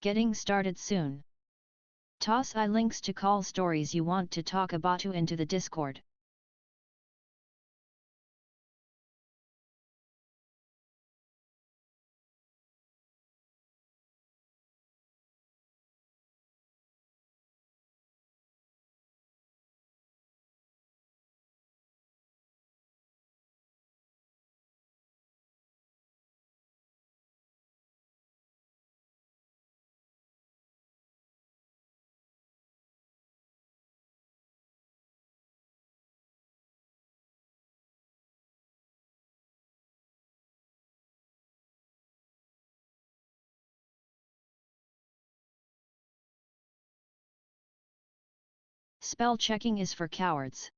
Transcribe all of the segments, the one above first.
Getting started soon. Toss I links to call stories you want to talk about into the Discord. Spell checking is for cowards.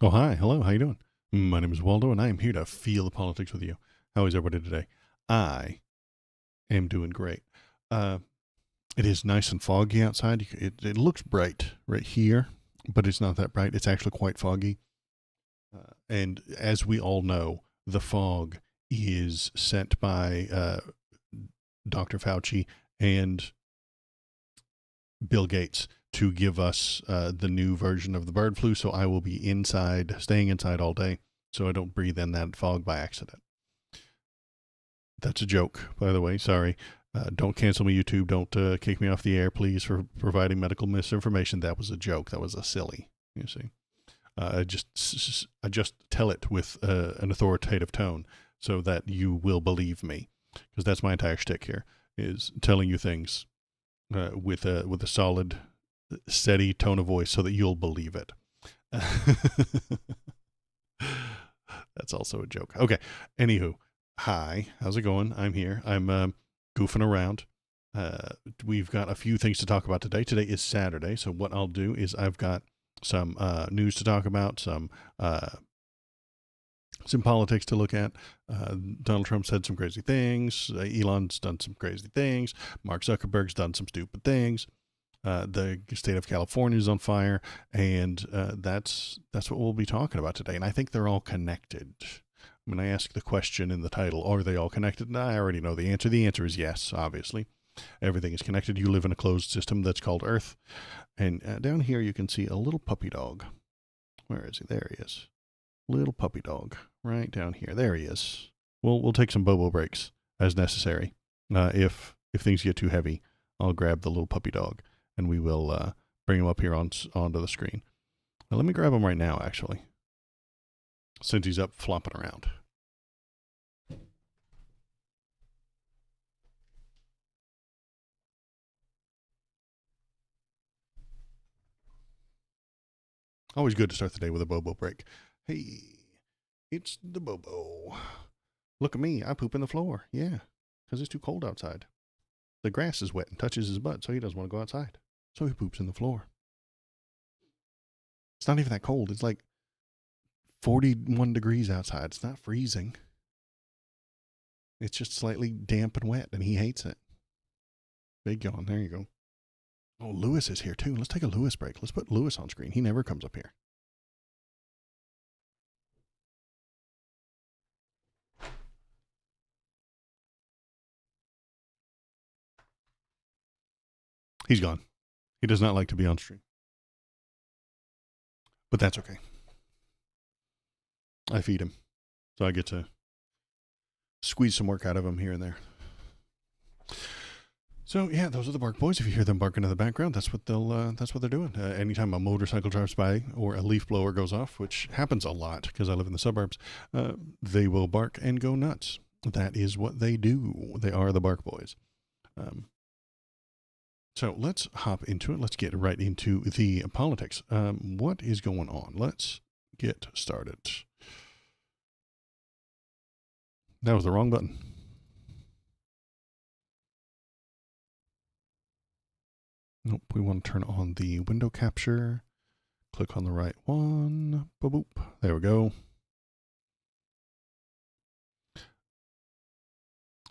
Oh, hi. Hello. How you doing? My name is Waldo, and I am here to feel the politics with you. How is everybody today? I am doing great. Uh, it is nice and foggy outside. It looks bright right here, but it's not that bright. It's actually quite foggy. And as we all know, the fog is sent by Dr. Fauci and Bill Gates to give us the new version of the bird flu. So I will be inside, staying inside all day, so I don't breathe in that fog by accident. That's a joke, by the way. Sorry. Don't cancel me, YouTube. Don't kick me off the air, please, for providing medical misinformation. That was a joke. That was a silly. You see, I just tell it with an authoritative tone so that you will believe me, because that's my entire shtick here, is telling you things with a solid, steady tone of voice so that you'll believe it. That's also a joke. Okay. Anywho, hi. How's it going? I'm here. I'm goofing around. We've got a few things to talk about today. Today is Saturday, so what I'll do is I've got some news to talk about, some politics to look at. Donald Trump said some crazy things. Elon's done some crazy things. Mark Zuckerberg's done some stupid things. The state of California is on fire, and that's what we'll be talking about today. And I think they're all connected. When I ask the question in the title, are they all connected? And I already know the answer. The answer is yes, obviously. Everything is connected. You live in a closed system that's called Earth. And down here you can see a little puppy dog. Where is he? There he is. Little puppy dog. Right down here. There he is. We'll take some bobo breaks as necessary. If things get too heavy, I'll grab the little puppy dog and we will bring him up here onto the screen. Now, let me grab him right now, actually, since he's up flopping around. Always good to start the day with a bobo break. Hey, it's the bobo. Look at me. I poop in the floor. Yeah, because it's too cold outside. The grass is wet and touches his butt, so he doesn't want to go outside. So he poops in the floor. It's not even that cold. It's like 41 degrees outside. It's not freezing. It's just slightly damp and wet, and he hates it. Big yawn. There you go. Oh, Lewis is here too. Let's take a Lewis break. Let's put Lewis on screen. He never comes up here. He's gone. He does not like to be on stream. But that's okay. I feed him. So I get to squeeze some work out of him here and there. So yeah, those are the bark boys. If you hear them barking in the background, that's what they're doing. Anytime a motorcycle drives by or a leaf blower goes off, which happens a lot because I live in the suburbs, they will bark and go nuts. That is what they do. They are the bark boys. So let's hop into it. Let's get right into the politics. What is going on? Let's get started. That was the wrong button. Nope, we want to turn on the window capture. Click on the right one. Boop, boop. There we go.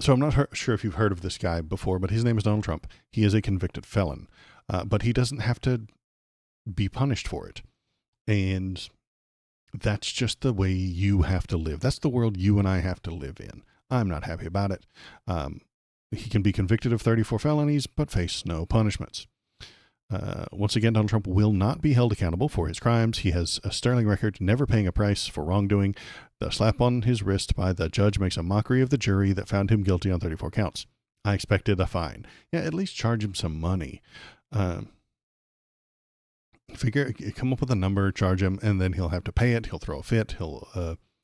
So I'm not sure if you've heard of this guy before, but his name is Donald Trump. He is a convicted felon, but he doesn't have to be punished for it. And that's just the way you have to live. That's the world you and I have to live in. I'm not happy about it. He can be convicted of 34 felonies, but face no punishments. Once again, Donald Trump will not be held accountable for his crimes. He has a sterling record, never paying a price for wrongdoing. The slap on his wrist by the judge makes a mockery of the jury that found him guilty on 34 counts. I expected a fine. Yeah, at least charge him some money. Come up with a number, charge him, and then he'll have to pay it. He'll throw a fit.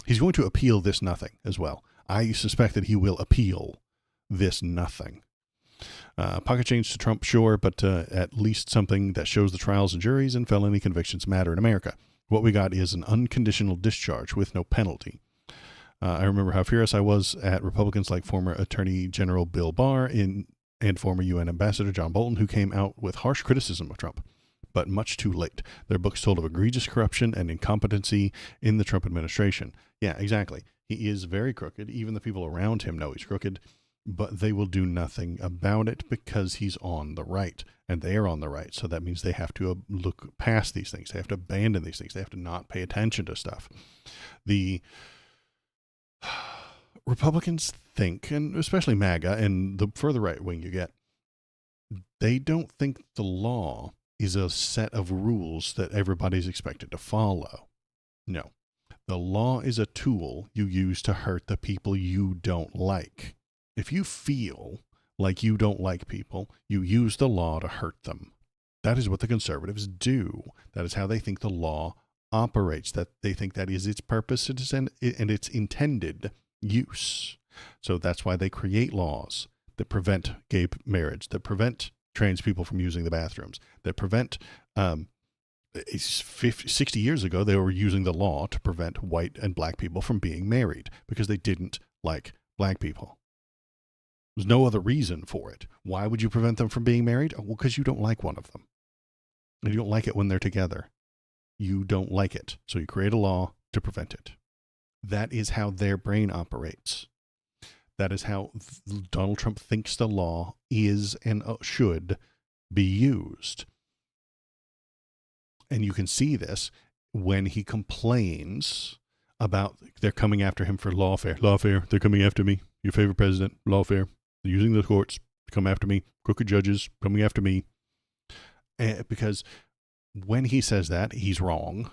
He's going to appeal this nothing as well. I suspect that he will appeal this nothing. Pocket change to Trump, sure, but at least something that shows the trials and juries and felony convictions matter in America. What we got is an unconditional discharge with no penalty. I remember how furious I was at Republicans like former Attorney General Bill Barr and former UN Ambassador John Bolton, who came out with harsh criticism of Trump. but much too late. Their books told of egregious corruption and incompetency in the Trump administration. Yeah, exactly. He is very crooked. Even the people around him know he's crooked, but they will do nothing about it because he's on the right, and they're on the right. So that means they have to look past these things. They have to abandon these things. They have to not pay attention to stuff. The Republicans think, and especially MAGA, and the further right wing you get, they don't think the law is a set of rules that everybody's expected to follow. No. The law is a tool you use to hurt the people you don't like. If you feel like you don't like people, you use the law to hurt them. That is what the conservatives do. That is how they think the law operates, that they think that is its purpose and its intended use. So that's why they create laws that prevent gay marriage, that prevent trans people from using the bathrooms, that prevent 60 years ago, they were using the law to prevent white and black people from being married because they didn't like black people. There's no other reason for it. Why would you prevent them from being married? Well, because you don't like one of them. And you don't like it when they're together. You don't like it. So you create a law to prevent it. That is how their brain operates. That is how Donald Trump thinks the law is and should be used. And you can see this when he complains about they're coming after him for lawfare. Lawfare, they're coming after me. Your favorite president, lawfare. They're using the courts to come after me. Crooked judges coming after me. Because when he says that, he's wrong.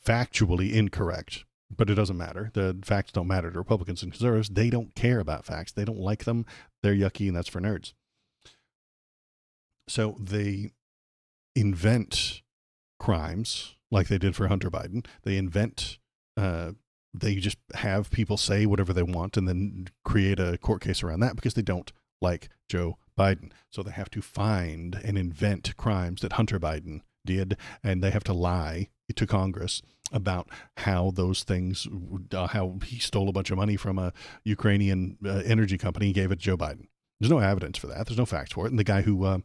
Factually incorrect. But it doesn't matter. The facts don't matter to Republicans and conservatives. They don't care about facts. They don't like them. They're yucky, and that's for nerds. So they invent crimes like they did for Hunter Biden. They invent, they just have people say whatever they want and then create a court case around that because they don't like Joe Biden. So they have to find and invent crimes that Hunter Biden did, and they have to lie to Congress about how those things, how he stole a bunch of money from a Ukrainian energy company and gave it to Joe Biden. There's no evidence for that. There's no facts for it. And the guy who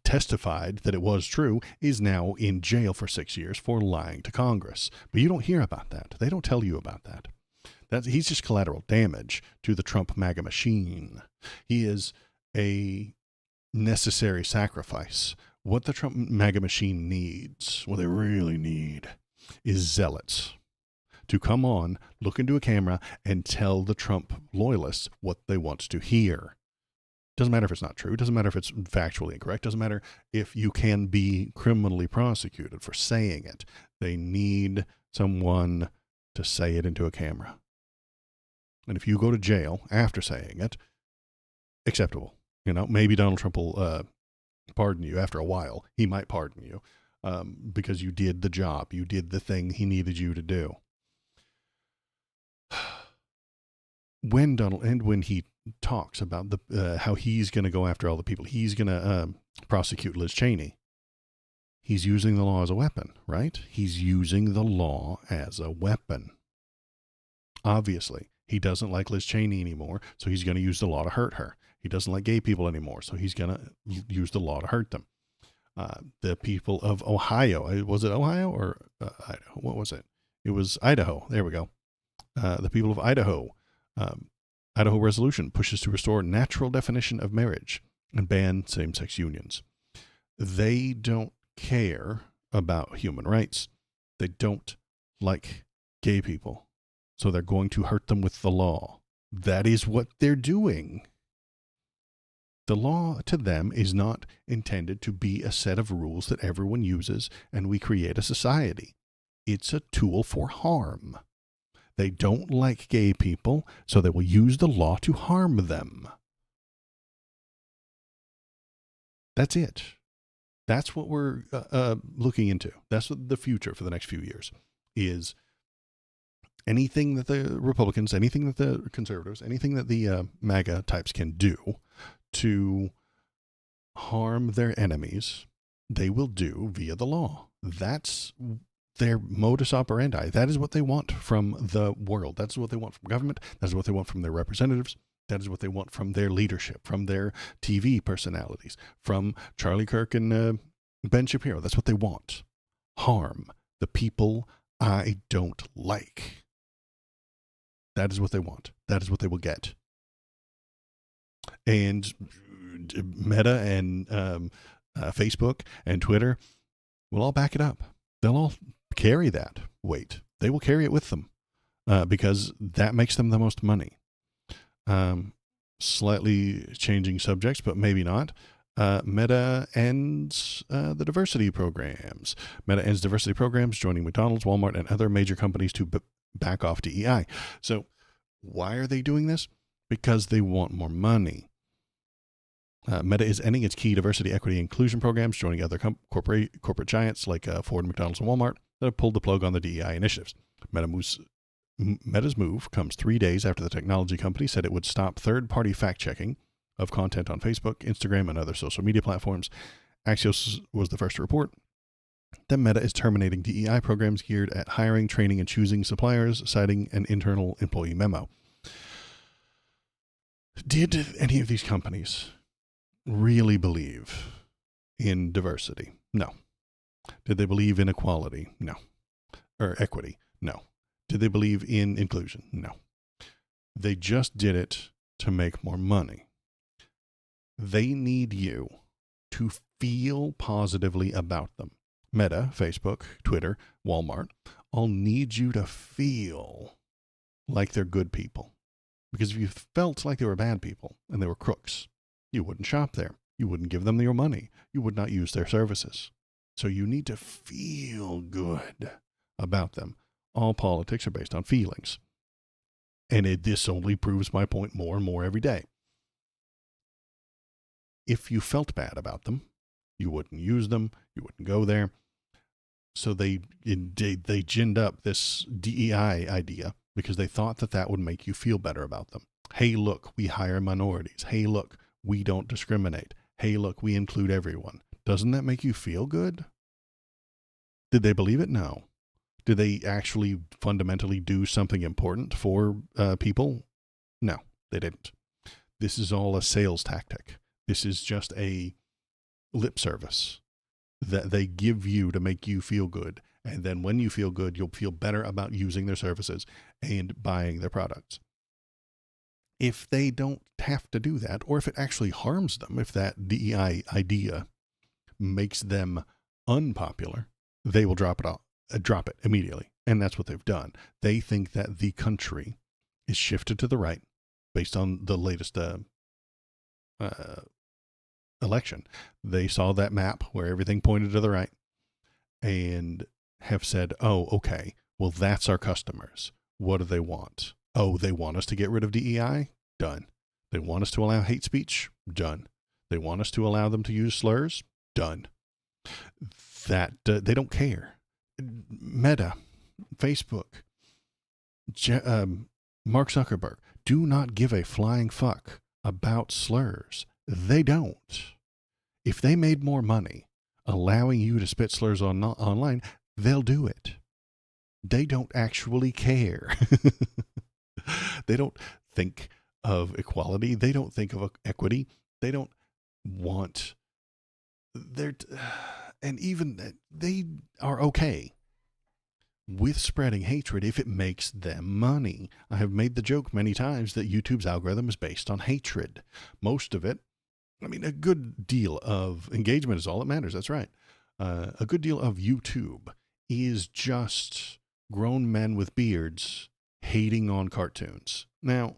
testified that it was true is now in jail for 6 years for lying to Congress. But you don't hear about that. They don't tell you about that. He's just collateral damage to the Trump MAGA machine. He is a necessary sacrifice. What the Trump MAGA machine needs, what they really need, is zealots to come on, look into a camera, and tell the Trump loyalists what they want to hear. Doesn't matter if it's not true. Doesn't matter if it's factually incorrect. Doesn't matter if you can be criminally prosecuted for saying it. They need someone to say it into a camera. And if you go to jail after saying it, acceptable. You know, maybe Donald Trump will pardon you after a while. He might pardon you because you did the job. You did the thing he needed you to do. When he talks about how he's going to go after all the people, he's going to prosecute Liz Cheney. He's using the law as a weapon, right? He's using the law as a weapon. Obviously, he doesn't like Liz Cheney anymore, so he's going to use the law to hurt her. He doesn't like gay people anymore, so he's going to use the law to hurt them. The people of Ohio, was it Ohio or Idaho? What was it? It was Idaho. There we go. The people of Idaho. Idaho resolution pushes to restore natural definition of marriage and ban same-sex unions. They don't care about human rights. They don't like gay people. So they're going to hurt them with the law. That is what they're doing. The law to them is not intended to be a set of rules that everyone uses and we create a society. It's a tool for harm. They don't like gay people, so they will use the law to harm them. That's it. That's what we're looking into. That's what the future for the next few years is. Anything that the Republicans, anything that the conservatives, anything that the MAGA types can do to harm their enemies, they will do via the law. That's their modus operandi. That is what they want from the world. That's what they want from government. That's what they want from their representatives. That is what they want from their leadership, from their TV personalities, from Charlie Kirk and Ben Shapiro, that's what they want. Harm the people I don't like. That is what they want. That is what they will get. And Meta and Facebook and Twitter will all back it up. They'll all carry that weight. They will carry it with them because that makes them the most money. Slightly changing subjects, but maybe not. Meta ends the diversity programs. Meta ends diversity programs, joining McDonald's, Walmart, and other major companies to back off DEI. So why are they doing this? Because they want more money. Meta is ending its key diversity, equity, inclusion programs, joining other corporate giants like Ford, McDonald's, and Walmart that have pulled the plug on the DEI initiatives. Meta's move comes 3 days after the technology company said it would stop third-party fact-checking of content on Facebook, Instagram, and other social media platforms. Axios was the first to report that Meta is terminating DEI programs geared at hiring, training, and choosing suppliers, citing an internal employee memo. Did any of these companies really believe in diversity? No. Did they believe in equality? No. Or equity? No. Did they believe in inclusion? No. They just did it to make more money. They need you to feel positively about them. Meta, Facebook, Twitter, Walmart all need you to feel like they're good people. Because if you felt like they were bad people and they were crooks, you wouldn't shop there. You wouldn't give them your money. You would not use their services. So you need to feel good about them. All politics are based on feelings. And this only proves my point more and more every day. If you felt bad about them, you wouldn't use them. You wouldn't go there. So they ginned up this DEI idea because they thought that would make you feel better about them. Hey, look, we hire minorities. Hey, look, we don't discriminate. Hey, look, we include everyone. Doesn't that make you feel good? Did they believe it? No. Did they actually fundamentally do something important for people? No, they didn't. This is all a sales tactic. This is just a lip service that they give you to make you feel good. And then when you feel good, you'll feel better about using their services and buying their products. If they don't have to do that, or if it actually harms them, if that DEI idea makes them unpopular, they will drop it immediately. And that's what they've done. They think that the country is shifted to the right based on the latest election. They saw that map where everything pointed to the right and have said, oh, okay, well, that's our customers. What do they want? Oh, they want us to get rid of DEI? Done. They want us to allow hate speech? Done. They want us to allow them to use slurs? Done. That they don't care. Meta, Facebook, Mark Zuckerberg do not give a flying fuck about slurs. They don't. If they made more money allowing you to spit slurs online, they'll do it. They don't actually care. They don't think of equality. They don't think of equity. They don't want and even they are okay with spreading hatred if it makes them money. I have made the joke many times that YouTube's algorithm is based on hatred. Most of it, I mean, a good deal of engagement is all that matters. That's right. A good deal of YouTube is just grown men with beards hating on cartoons. Now,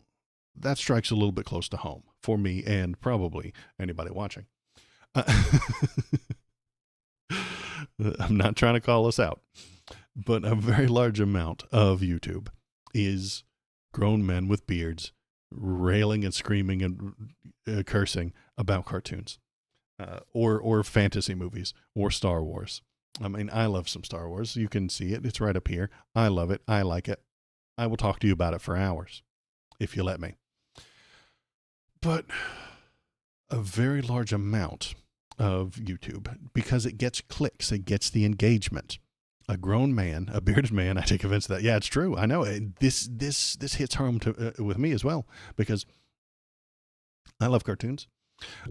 that strikes a little bit close to home for me and probably anybody watching. I'm not trying to call us out, but a very large amount of YouTube is grown men with beards railing and screaming and cursing about cartoons or fantasy movies or Star Wars. I mean, I love some Star Wars. You can see it. It's right up here. I love it. I like it. I will talk to you about it for hours if you let me. But a very large amount of YouTube, because it gets clicks, it gets the engagement. A grown man, a bearded man, I take offense to that. Yeah, it's true. I know. This hits home with me as well, because I love cartoons.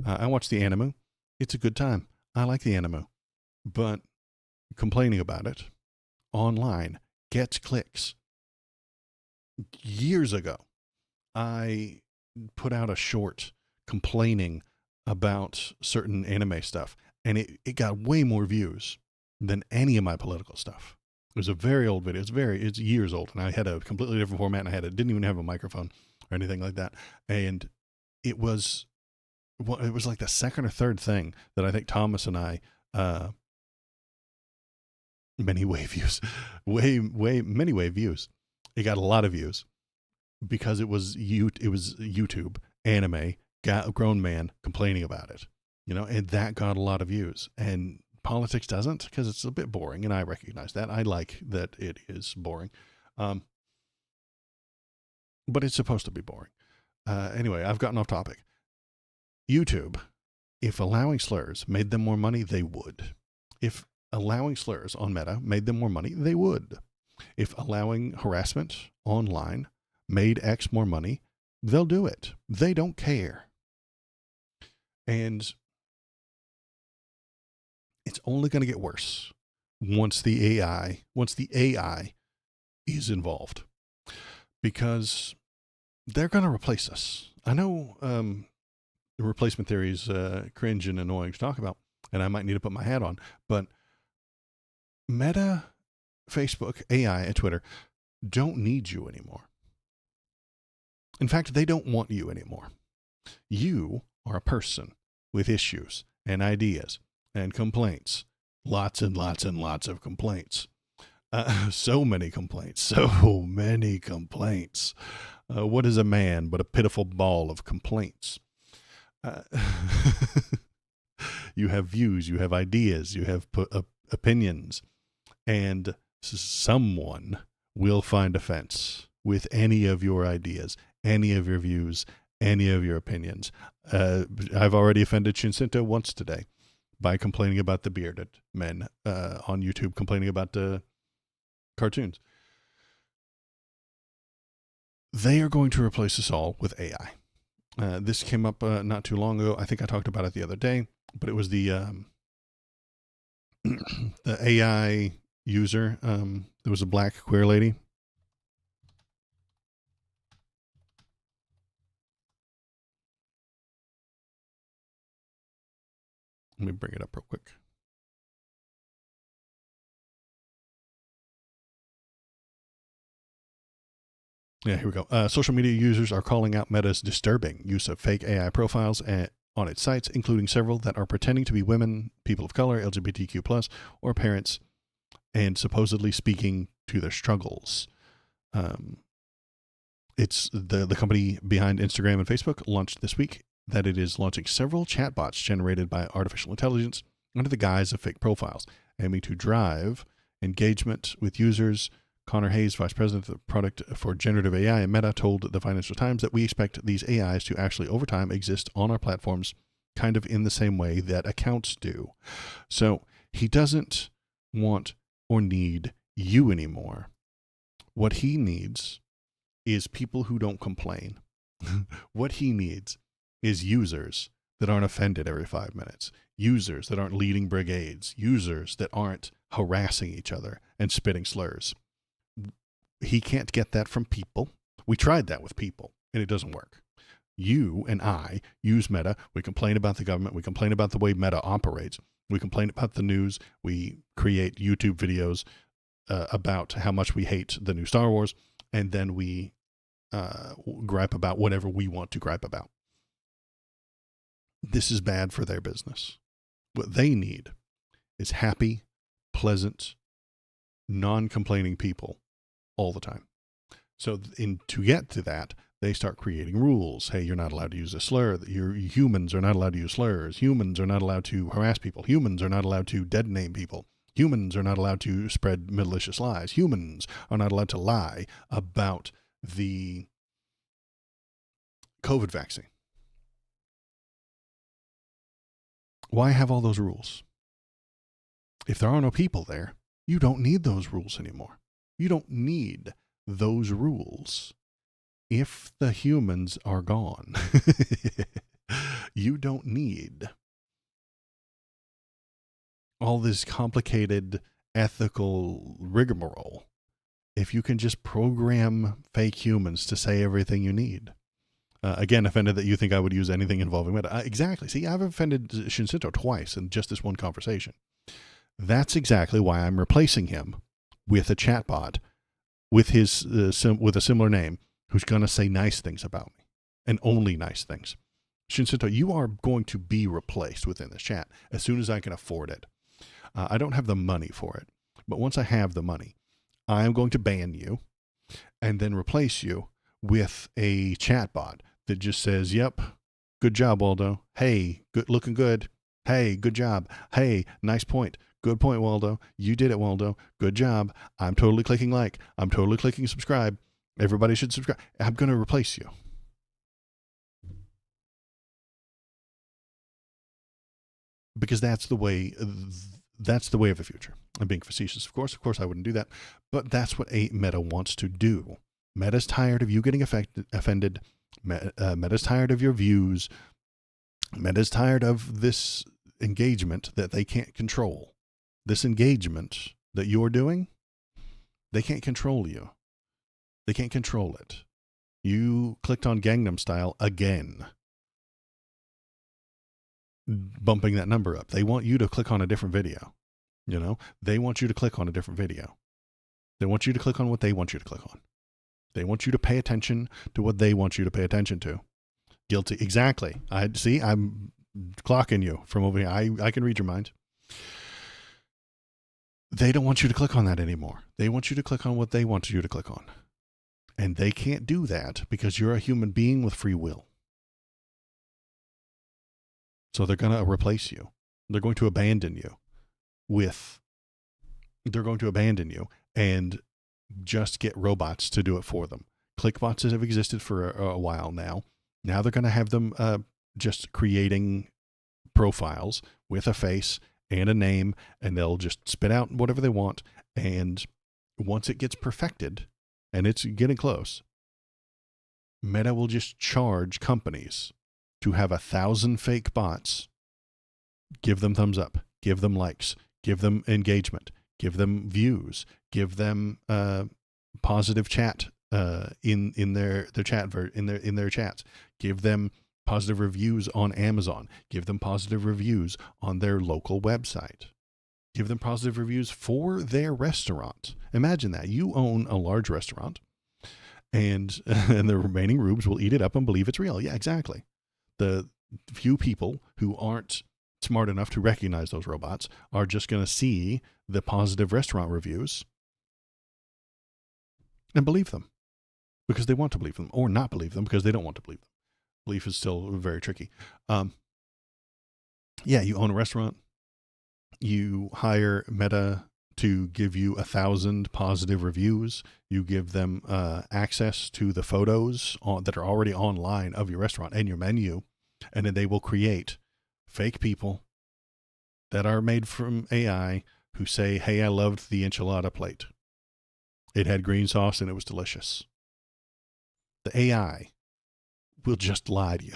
I watch the anime. It's a good time. I like the anime. but complaining about it online gets clicks. Years ago, I put out a short complaining about certain anime stuff, and it got way more views than any of my political stuff. It was a very old video. It's years old, and I had a completely different format, and didn't even have a microphone or anything like that. And it was like the second or third thing that I think Thomas and I, many way views. It got a lot of views because it was YouTube anime, grown man complaining about it, and that got a lot of views. And politics doesn't, because it's a bit boring, and I recognize that. I like that it is boring, but it's supposed to be boring. Anyway, I've gotten off topic. YouTube, if allowing slurs made them more money, they would. If allowing slurs on Meta made them more money, they would. If allowing harassment online made X more money, they'll do it. They don't care. And it's only going to get worse once the AI is involved, because they're going to replace us. I know the replacement theory is cringe and annoying to talk about, and I might need to put my hat on, but Meta, Facebook, AI, and Twitter don't need you anymore. In fact, they don't want you anymore. You are a person with issues and ideas and complaints. Lots and lots and lots of complaints. So many complaints. What is a man but a pitiful ball of complaints? You have views, you have ideas, you have opinions, and someone will find offense with any of your ideas, any of your views, any of your opinions. I've already offended Shinsinto once today by complaining about the bearded men on YouTube, complaining about the cartoons. They are going to replace us all with AI. This came up not too long ago. I think I talked about it the other day, but it was the the AI user. There was a black queer lady. Let me bring it up real quick. Yeah, here we go. Social media users are calling out Meta's disturbing use of fake AI profiles on its sites, including several that are pretending to be women, people of color, LGBTQ+, or parents, and supposedly speaking to their struggles. It's the company behind Instagram and Facebook launched this week that it is launching several chatbots generated by artificial intelligence under the guise of fake profiles, aiming to drive engagement with users. Connor Hayes, vice president of the product for generative AI at Meta, told the Financial Times that we expect these AIs to actually, over time, exist on our platforms kind of in the same way that accounts do. So he doesn't want or need you anymore. What he needs is people who don't complain. What he needs is users that aren't offended every 5 minutes, users that aren't leading brigades, users that aren't harassing each other and spitting slurs. He can't get that from people. We tried that with people, and it doesn't work. You and I use Meta. We complain about the government. We complain about the way Meta operates. We complain about the news. We create YouTube videos about how much we hate the new Star Wars, and then we gripe about whatever we want to gripe about. This is bad for their business. What they need is happy, pleasant, non-complaining people all the time. So to get to that, they start creating rules. Hey, you're not allowed to use a slur. Humans are not allowed to use slurs. Humans are not allowed to harass people. Humans are not allowed to dead name people. Humans are not allowed to spread malicious lies. Humans are not allowed to lie about the COVID vaccine. Why have all those rules? If there are no people there, you don't need those rules anymore. You don't need those rules. If the humans are gone, you don't need all this complicated ethical rigmarole if you can just program fake humans to say everything you need. Again, offended that you think I would use anything involving Meta. Exactly. See, I've offended Shinseto twice in just this one conversation. That's exactly why I'm replacing him with a chatbot with with a similar name who's going to say nice things about me and only nice things. Shinseto, you are going to be replaced within this chat as soon as I can afford it. I don't have the money for it, but once I have the money, I am going to ban you and then replace you with a chatbot that just says, "Yep, good job, Waldo. Hey, good, looking good. Hey, good job. Hey, nice point. Good point, Waldo. You did it, Waldo. Good job. I'm totally clicking like. I'm totally clicking subscribe. Everybody should subscribe." I'm going to replace you. Because that's the way of the future. I'm being facetious, of course. Of course, I wouldn't do that. But that's what a Meta wants to do. Meta's tired of you getting offended. Meta's tired of your views. Meta's tired of this engagement that they can't control. This engagement that you're doing, they can't control you. They can't control it. You clicked on Gangnam Style again, bumping that number up. They want you to click on a different video. You know, they want you to click on a different video. They want you to click on what they want you to click on. They want you to pay attention to what they want you to pay attention to. Guilty. Exactly. I'm clocking you from over here. I can read your mind. They don't want you to click on that anymore. They want you to click on what they want you to click on. And they can't do that because you're a human being with free will. So they're going to replace you. They're going to abandon you and just get robots to do it for them. Clickbots have existed for a while now. Now they're going to have them just creating profiles with a face and a name, and they'll just spit out whatever they want. And once it gets perfected, and it's getting close, Meta will just charge companies to have 1,000 fake bots, give them thumbs up, give them likes, give them engagement, give them views, give them positive chat in their chats, give them positive reviews on Amazon, give them positive reviews on their local website, give them positive reviews for their restaurant. Imagine that. You own a large restaurant, and the remaining rubes will eat it up and believe it's real. Yeah, exactly. The few people who aren't smart enough to recognize those robots are just going to see the positive restaurant reviews and believe them because they want to believe them, or not believe them because they don't want to believe them. Belief is still very tricky. Yeah, you own a restaurant. You hire Meta to give you 1,000 positive reviews. You give them access to the photos that are already online of your restaurant and your menu, and then they will create fake people that are made from AI who say, "Hey, I loved the enchilada plate. It had green sauce and it was delicious." The AI will just lie to you.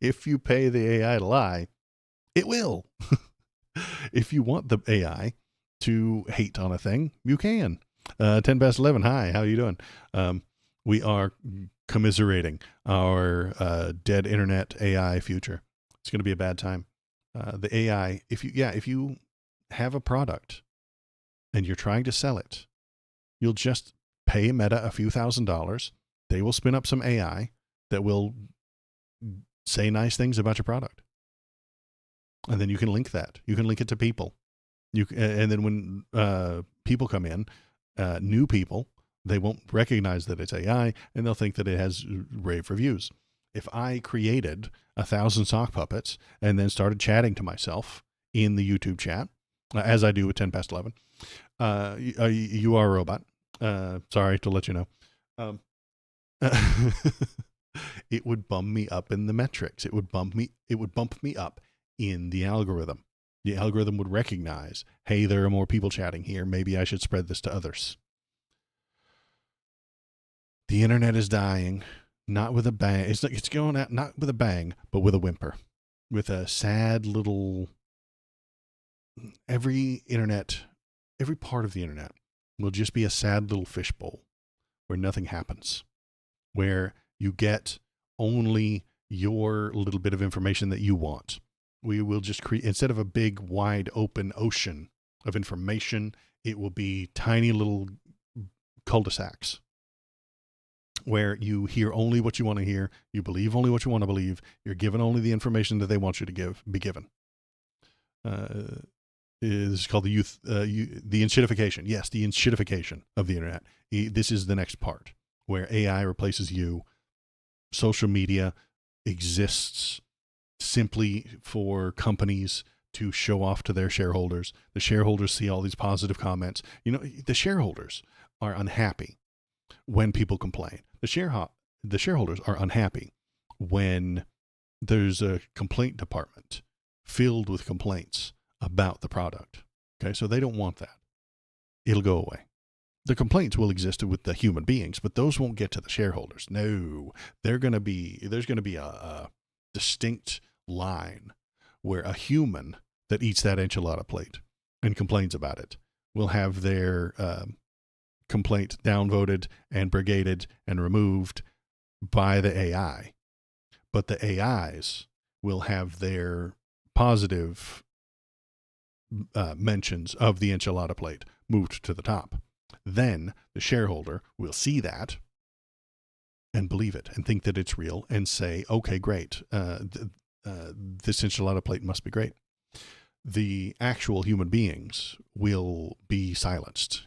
If you pay the AI to lie, it will. If you want the AI to hate on a thing, you can. 10 past 11. Hi, how you doing? We are commiserating our dead internet AI future. It's going to be a bad time. The AI, if you have a product and you're trying to sell it, you'll just pay Meta a few $1,000s. They will spin up some AI that will say nice things about your product. And then you can link that. You can link it to people. And then when people come in, new people, they won't recognize that it's AI, and they'll think that it has rave reviews. If I created 1,000 sock puppets and then started chatting to myself in the YouTube chat, as I do with 10 past 11, you are a robot. Sorry to let you know. It would bump me up in the metrics. It would bump me up in the algorithm. The algorithm would recognize, hey, there are more people chatting here. Maybe I should spread this to others. The internet is dying, not with a bang. It's going out not with a bang, but with a whimper, with a sad little every part of the internet will just be a sad little fishbowl where nothing happens, where you get only your little bit of information that you want. We will just create, instead of a big, wide open ocean of information, it will be tiny little cul-de-sacs where you hear only what you want to hear, you believe only what you want to believe, you're given only the information that they want you to be given. Is called the enshittification. Yes, the enshittification of the internet. This is the next part where AI replaces you. Social media exists simply for companies to show off to their shareholders. The shareholders see all these positive comments. The shareholders are unhappy when people complain. The shareholders are unhappy when there's a complaint department filled with complaints about the product. Okay, so they don't want that. It'll go away. The complaints will exist with the human beings, but those won't get to the shareholders. No, there's going to be a distinct line where a human that eats that enchilada plate and complains about it will have their complaint downvoted and brigaded and removed by the AI. But the AIs will have their positive mentions of the enchilada plate moved to the top. Then the shareholder will see that and believe it and think that it's real and say, okay, great. This enchilada plate must be great. The actual human beings will be silenced.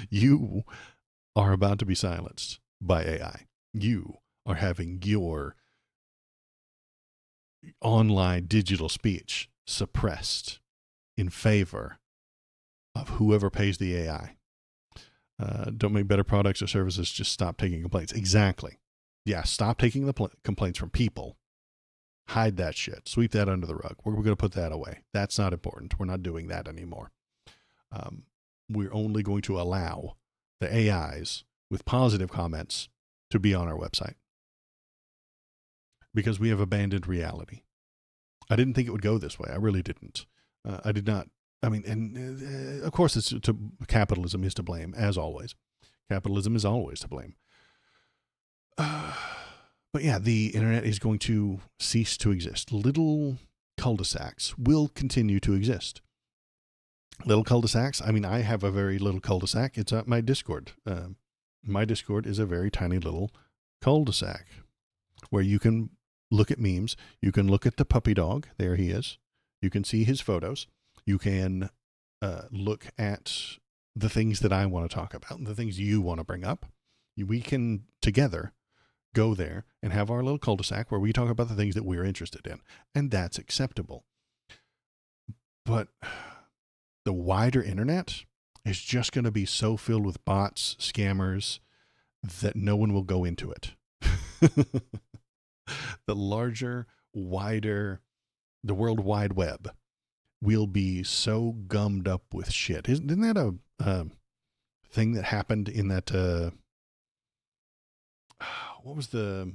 You are about to be silenced by AI. You are having your online digital speech suppressed in favor of whoever pays the AI. Don't make better products or services, just stop taking complaints. Exactly. Yeah, stop taking the complaints from people. Hide that shit. Sweep that under the rug. We're going to put that away. That's not important. We're not doing that anymore. We're only going to allow the AIs with positive comments to be on our website because we have abandoned reality. I didn't think it would go this way. I really didn't. I did not. I mean, and of course, capitalism is to blame, as always. Capitalism is always to blame. But yeah, the internet is going to cease to exist. Little cul-de-sacs will continue to exist. Little cul-de-sacs. I mean, I have a very little cul-de-sac. It's at my Discord. My Discord is a very tiny little cul-de-sac where you can look at memes. You can look at the puppy dog. There he is. You can see his photos. You can look at the things that I want to talk about and the things you want to bring up. We can together go there and have our little cul-de-sac where we talk about the things that we're interested in. And that's acceptable. But the wider internet is just going to be so filled with bots, scammers, that no one will go into it. The larger, wider, the World Wide Web will be so gummed up with shit. Isn't that a thing that happened in that, what was the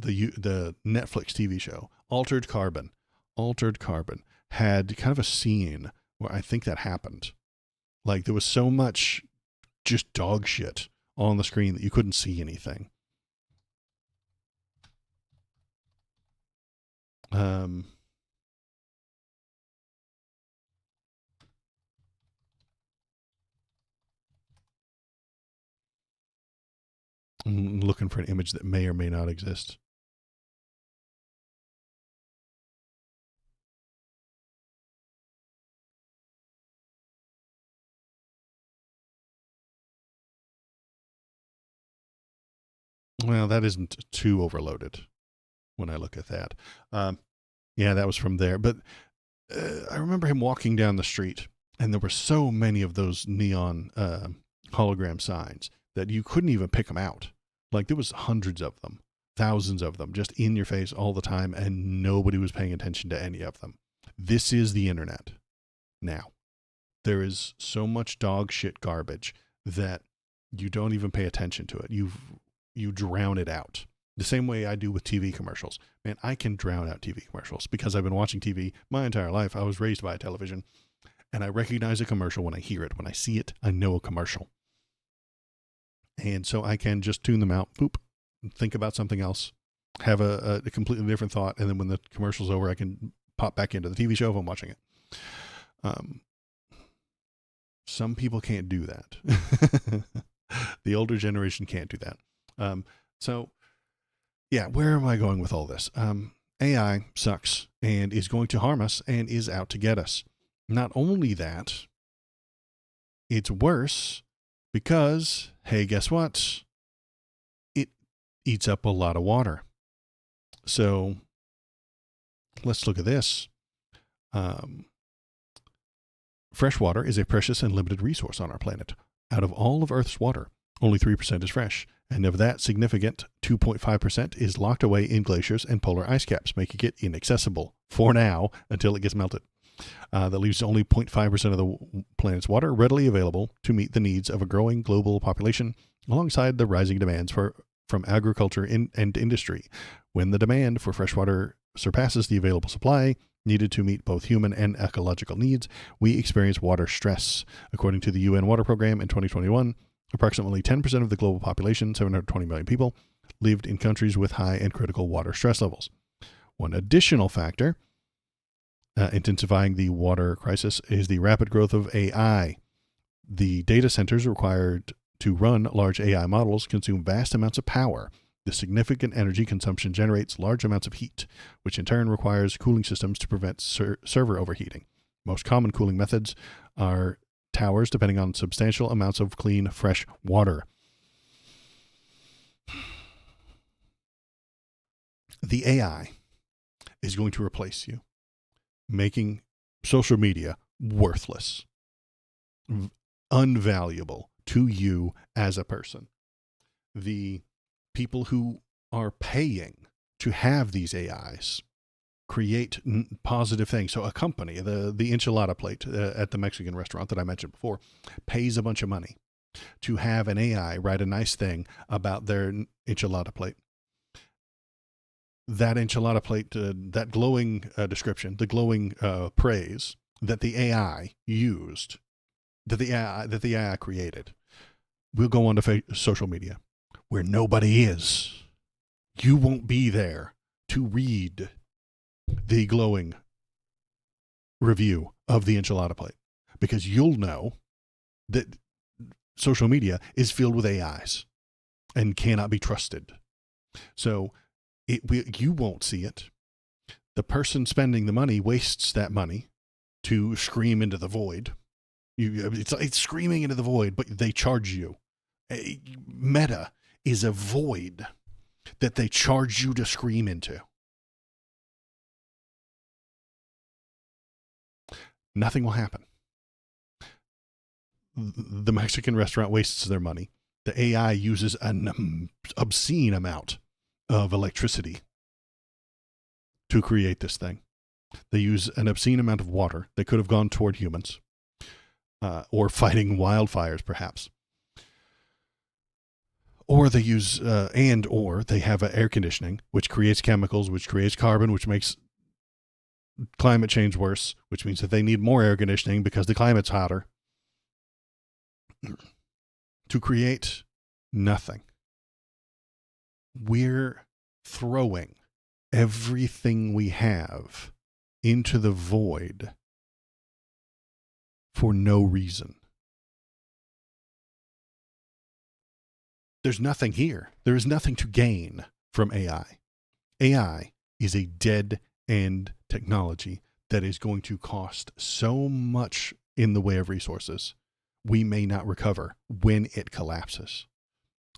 Netflix TV show? Altered Carbon. Altered Carbon had kind of a scene where I think that happened. Like there was so much just dog shit on the screen that you couldn't see anything. I'm looking for an image that may or may not exist. Well, that isn't too overloaded when I look at that. Yeah, that was from there. But I remember him walking down the street, and there were so many of those neon hologram signs that you couldn't even pick them out. Like there was hundreds of them, thousands of them, just in your face all the time, and nobody was paying attention to any of them. This is the internet now. There is so much dog shit garbage that you don't even pay attention to it. You drown it out. The same way I do with TV commercials. Man, I can drown out TV commercials because I've been watching TV my entire life. I was raised by television, and I recognize a commercial when I hear it. When I see it, I know a commercial. And so I can just tune them out, boop, think about something else, have a completely different thought, and then when the commercial's over, I can pop back into the TV show if I'm watching it. Some people can't do that. The older generation can't do that. So, yeah, where am I going with all this? AI sucks and is going to harm us and is out to get us. Not only that, it's worse because, hey, guess what? It eats up a lot of water. So let's look at this. Fresh water is a precious and limited resource on our planet. Out of all of Earth's water, only 3% is fresh. And of that significant 2.5% is locked away in glaciers and polar ice caps, making it inaccessible for now until it gets melted. That leaves only 0.5% of the planet's water readily available to meet the needs of a growing global population, alongside the rising demands from agriculture and industry. When the demand for fresh water surpasses the available supply needed to meet both human and ecological needs, we experience water stress. According to the UN Water Program in 2021, approximately 10% of the global population, 720 million people, lived in countries with high and critical water stress levels. One additional factor intensifying the water crisis is the rapid growth of AI. The data centers required to run large AI models consume vast amounts of power. The significant energy consumption generates large amounts of heat, which in turn requires cooling systems to prevent server overheating. Most common cooling methods are towers, depending on substantial amounts of clean, fresh water. The AI is going to replace you, making social media worthless, unvaluable to you as a person. The people who are paying to have these AIs create positive things. So a company, the enchilada plate at the Mexican restaurant that I mentioned before, pays a bunch of money to have an AI write a nice thing about their enchilada plate. That enchilada plate, that glowing description, the glowing praise that the AI used, that the AI created, will go onto social media where nobody is. You won't be there to read the glowing review of the enchilada plate because you'll know that social media is filled with AIs and cannot be trusted. So you won't see it. The person spending the money wastes that money to scream into the void. It's screaming into the void, but they charge you. Meta is a void that they charge you to scream into. Nothing will happen. The Mexican restaurant wastes their money. The AI uses an obscene amount of electricity to create this thing. They use an obscene amount of water that could have gone toward humans or fighting wildfires, perhaps. Or they use, or they have air conditioning, which creates chemicals, which creates carbon, which makes climate change worse, which means that they need more air conditioning because the climate's hotter, to create nothing. We're throwing everything we have into the void for no reason. There's nothing here. There is nothing to gain from AI. AI is a dead-end technology that is going to cost so much in the way of resources, we may not recover when it collapses.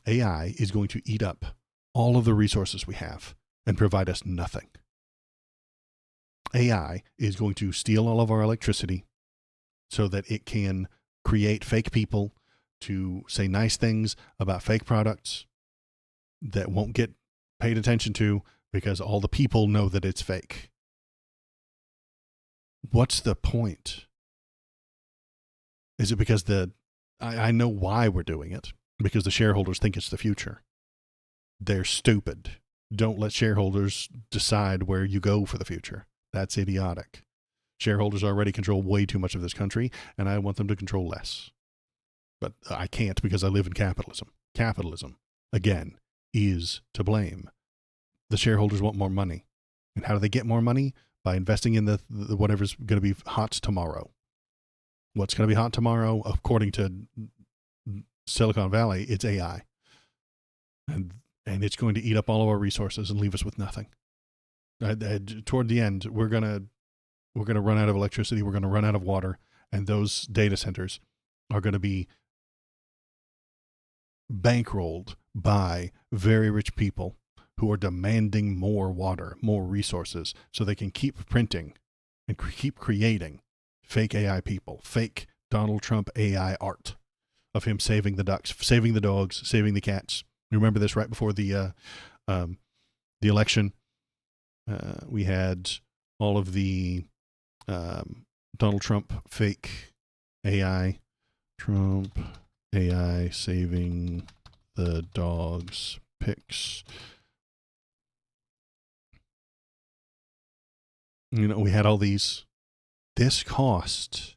AI is going to eat up all of the resources we have and provide us nothing. AI is going to steal all of our electricity so that it can create fake people to say nice things about fake products that won't get paid attention to because all the people know that it's fake. What's the point? Is it because I know why we're doing it, because the shareholders think it's the future. They're stupid. don't let shareholders decide where you go for the future. That's idiotic. Shareholders already control way too much of this country, and I want them to control less. But I can't because I live in capitalism. Capitalism, again, is to blame. The shareholders want more money. And how do they get more money? By investing in the whatever's going to be hot tomorrow. What's going to be hot tomorrow, according to Silicon Valley, it's AI. And it's going to eat up all of our resources and leave us with nothing. Toward the end, we're going to run out of electricity. We're going to run out of water. And those data centers are going to be bankrolled by very rich people who are demanding more water, more resources, so they can keep printing and keep creating fake AI people, fake Donald Trump AI art of him saving the ducks, saving the dogs, saving the cats. Remember this right before the election? We had all of the Donald Trump fake AI, Trump AI saving the dogs pics. We had all these. This cost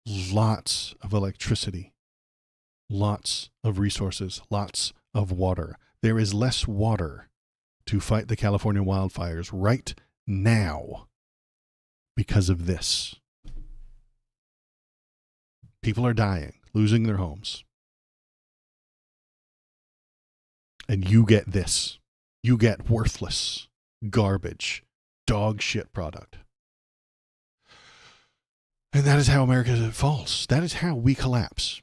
lots of electricity, lots of resources, lots of water. There is less water to fight the California wildfires right now because of this. People are dying, losing their homes. And you get this. You get worthless, garbage, dog shit product. And that is how America falls. That is how we collapse.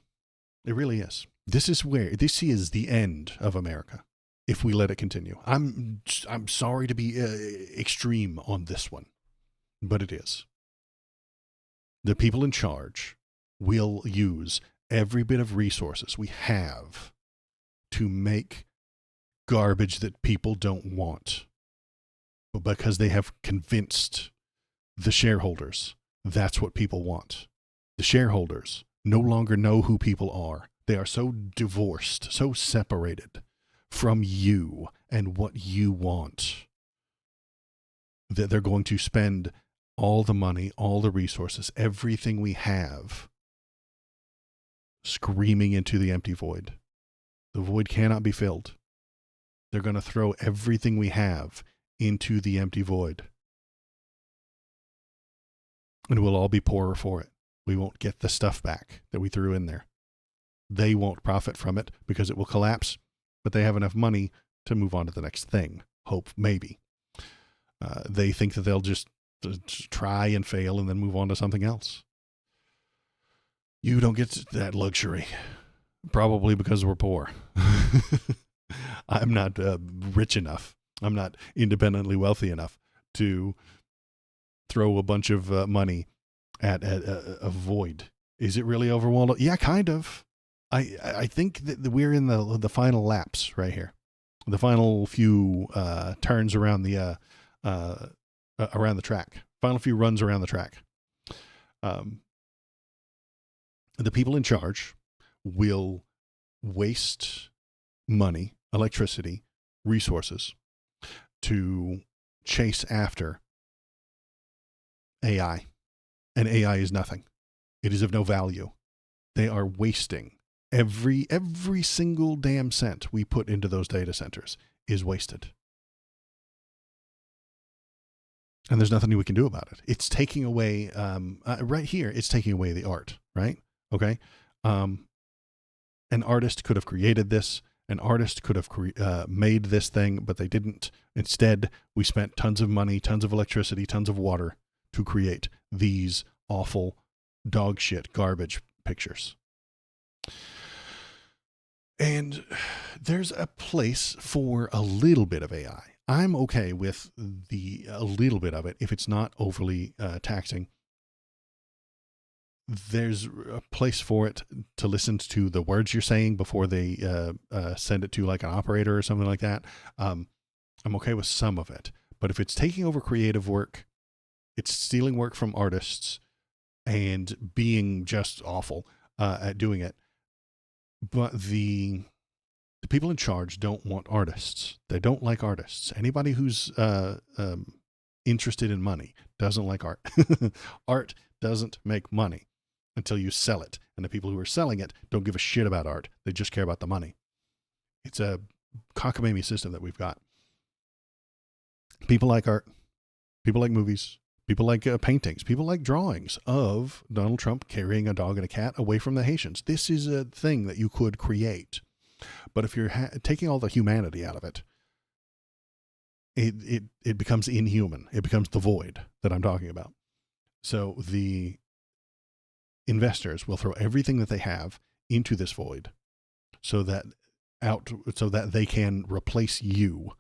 It really is. This is the end of America if we let it continue. I'm sorry to be extreme on this one, but it is. The people in charge will use every bit of resources we have to make garbage that people don't want. But because they have convinced the shareholders that's what people want. The shareholders no longer know who people are. They are so divorced, so separated from you and what you want that they're going to spend all the money, all the resources, everything we have screaming into the empty void. The void cannot be filled. They're going to throw everything we have into the empty void. And we'll all be poorer for it. We won't get the stuff back that we threw in there. They won't profit from it because it will collapse, but they have enough money to move on to the next thing. Hope, maybe. They think that they'll just try and fail and then move on to something else. You don't get that luxury, probably because we're poor. I'm not rich enough. I'm not independently wealthy enough to throw a bunch of money at a void. Is it really over, Waldo? Yeah, kind of. I think that we're in the final laps right here. The final few turns around the track. Final few runs around the track. The people in charge will waste money, electricity, resources to chase after AI. And AI is nothing. It is of no value. They are wasting every single damn cent we put into those data centers is wasted. And there's nothing we can do about it. It's taking away, right here, it's taking away the art, right? Okay? An artist could have created this. An artist could have made this thing, but they didn't. Instead, we spent tons of money, tons of electricity, tons of water to create these awful dog shit garbage pictures. And there's a place for a little bit of AI. I'm okay with a little bit of it if it's not overly taxing. There's a place for it to listen to the words you're saying before they send it to like an operator or something like that. I'm okay with some of it. But if it's taking over creative work, it's stealing work from artists and being just awful at doing it. But the The people in charge don't want artists. They don't like artists. Anybody who's interested in money doesn't like art. Art doesn't make money until you sell it. And the people who are selling it don't give a shit about art. They just care about the money. It's a cockamamie system that we've got. People like art. People like movies. People like paintings. People like drawings of Donald Trump carrying a dog and a cat away from the Haitians. This is a thing that you could create. But if you're taking all the humanity out of it, it becomes inhuman. It becomes the void that I'm talking about. So the investors will throw everything that they have into this void so that they can replace you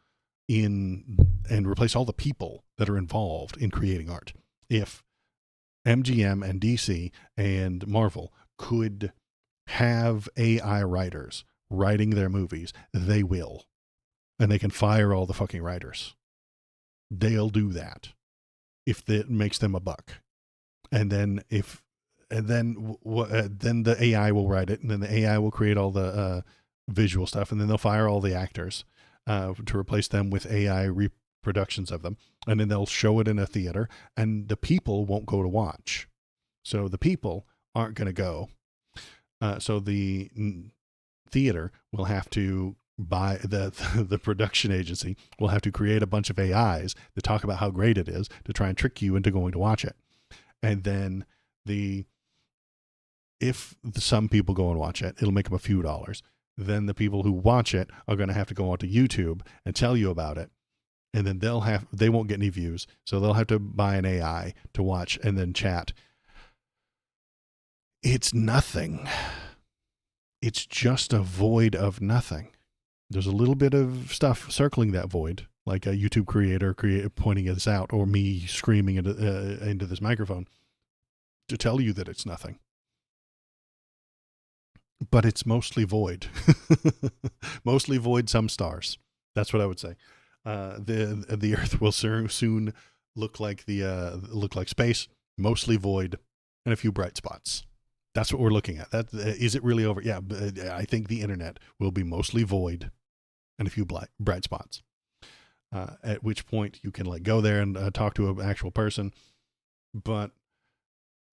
and replace all the people that are involved in creating art. If MGM and DC and Marvel could have AI writers writing their movies, they will. And they can fire all the fucking writers. They'll do that if it makes them a buck. And then then the AI will write it, and then the AI will create all the visual stuff, and then they'll fire all the actors to replace them with AI reproductions of them, and then they'll show it in a theater, and the people won't go to watch. So the people aren't going to go. So the theater will have to buy the production agency will have to create a bunch of AIs that talk about how great it is to try and trick you into going to watch it. And then if some people go and watch it, it'll make them a few dollars. Then the people who watch it are going to have to go onto YouTube and tell you about it. And then they won't get any views. So they'll have to buy an AI to watch and then chat. It's nothing. It's just a void of nothing. There's a little bit of stuff circling that void, like a YouTube creator pointing this out, or me screaming into this microphone to tell you that it's nothing. But it's mostly void. Mostly void, some stars. That's what I would say. The Earth will soon look like space, mostly void, and a few bright spots. That's what we're looking at. Is it really over? Yeah, I think the internet will be mostly void and a few bright spots. At which point you can go there and talk to an actual person. But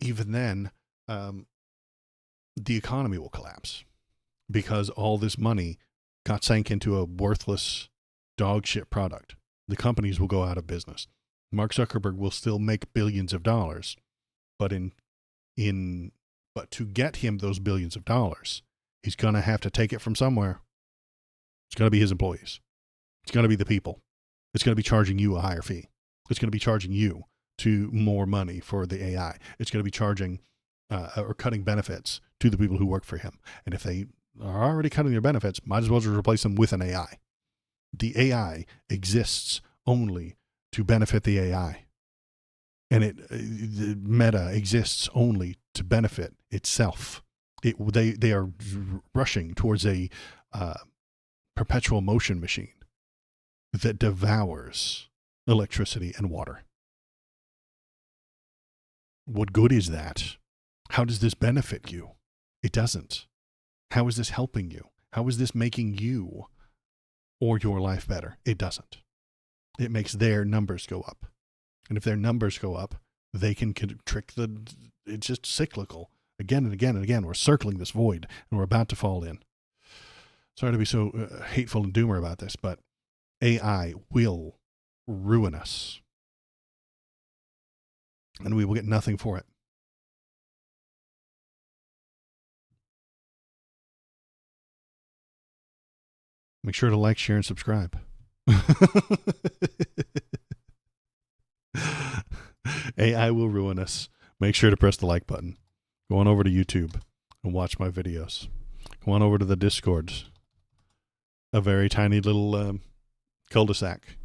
even then, the economy will collapse because all this money got sank into a worthless dog shit product. The companies will go out of business. Mark Zuckerberg will still make billions of dollars, but but to get him those billions of dollars, he's going to have to take it from somewhere. It's going to be his employees. It's going to be the people. It's going to be charging you a higher fee. It's going to be charging you more money for the AI. It's going to be charging or cutting benefits to the people who work for him. And if they are already cutting their benefits, might as well just replace them with an AI. The AI exists only to benefit the AI. And the Meta exists only to benefit itself. They are rushing towards a perpetual motion machine that devours electricity and water. What good is that? How does this benefit you? It doesn't. How is this helping you? How is this making you or your life better? It doesn't. It makes their numbers go up. And if their numbers go up, they can trick it's just cyclical. Again and again and again, we're circling this void and we're about to fall in. Sorry to be so hateful and doomer about this, but AI will ruin us. And we will get nothing for it. Make sure to like, share, and subscribe. AI will ruin us. Make sure to press the like button. Go on over to YouTube and watch my videos. Go on over to the Discord. A very tiny little cul-de-sac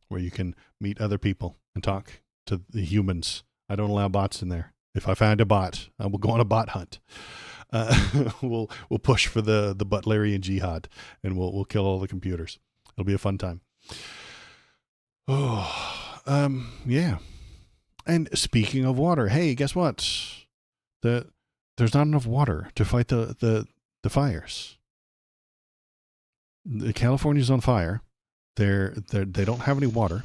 where you can meet other people and talk to the humans. I don't allow bots in there. If I find a bot, I will go on a bot hunt. We'll push for the Butlerian jihad, and we'll kill all the computers. It'll be a fun time. Yeah. And speaking of water, hey, guess what? There's not enough water to fight the fires. California's on fire. They don't have any water.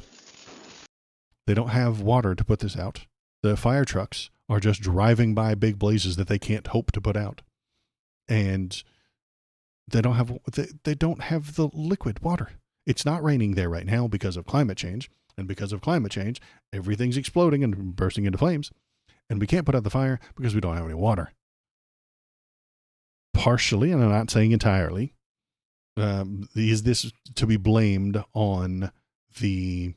They don't have water to put this out. The fire trucks are just driving by big blazes that they can't hope to put out. And they don't have the liquid water. It's not raining there right now because of climate change. And because of climate change, everything's exploding and bursting into flames. And we can't put out the fire because we don't have any water. Partially, and I'm not saying entirely, is this to be blamed on the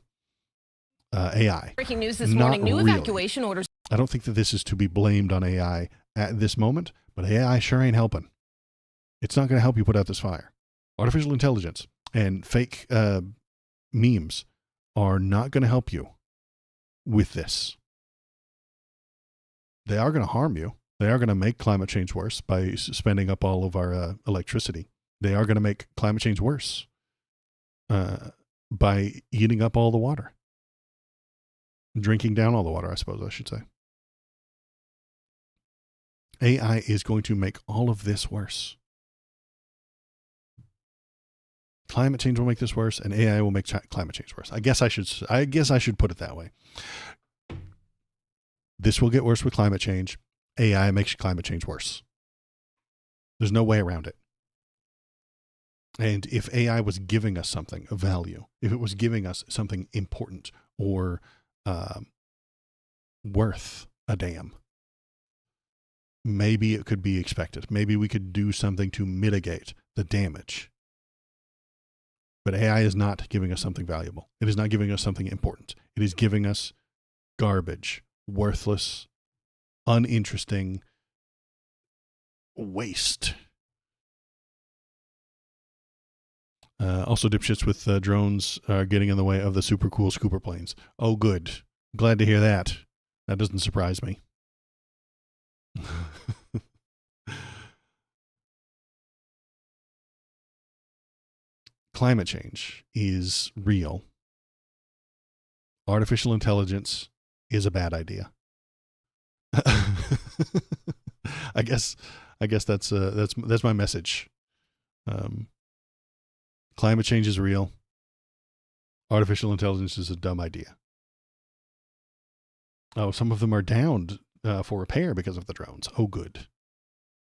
AI? Breaking news this morning, new evacuation orders. I don't think that this is to be blamed on AI at this moment, but AI sure ain't helping. It's not going to help you put out this fire. Artificial intelligence and fake memes are not going to help you with this. They are going to harm you. They are going to make climate change worse by spending up all of our electricity. They are going to make climate change worse by eating up all the water. Drinking down all the water, I suppose I should say. AI is going to make all of this worse. Climate change will make this worse, and AI will make climate change worse. I guess I should put it that way. This will get worse with climate change. AI makes climate change worse. There's no way around it. And if AI was giving us something of value, if it was giving us something important or worth a damn, maybe it could be expected. Maybe we could do something to mitigate the damage. But AI is not giving us something valuable. It is not giving us something important. It is giving us garbage, worthless, uninteresting waste. Also, dipshits with drones are getting in the way of the super cool scooper planes. Oh, good. Glad to hear that. That doesn't surprise me. Climate change is real. Artificial intelligence is a bad idea. I guess that's my message. Climate change is real. Artificial intelligence is a dumb idea. Oh, some of them are downed for repair because of the drones. Oh, good.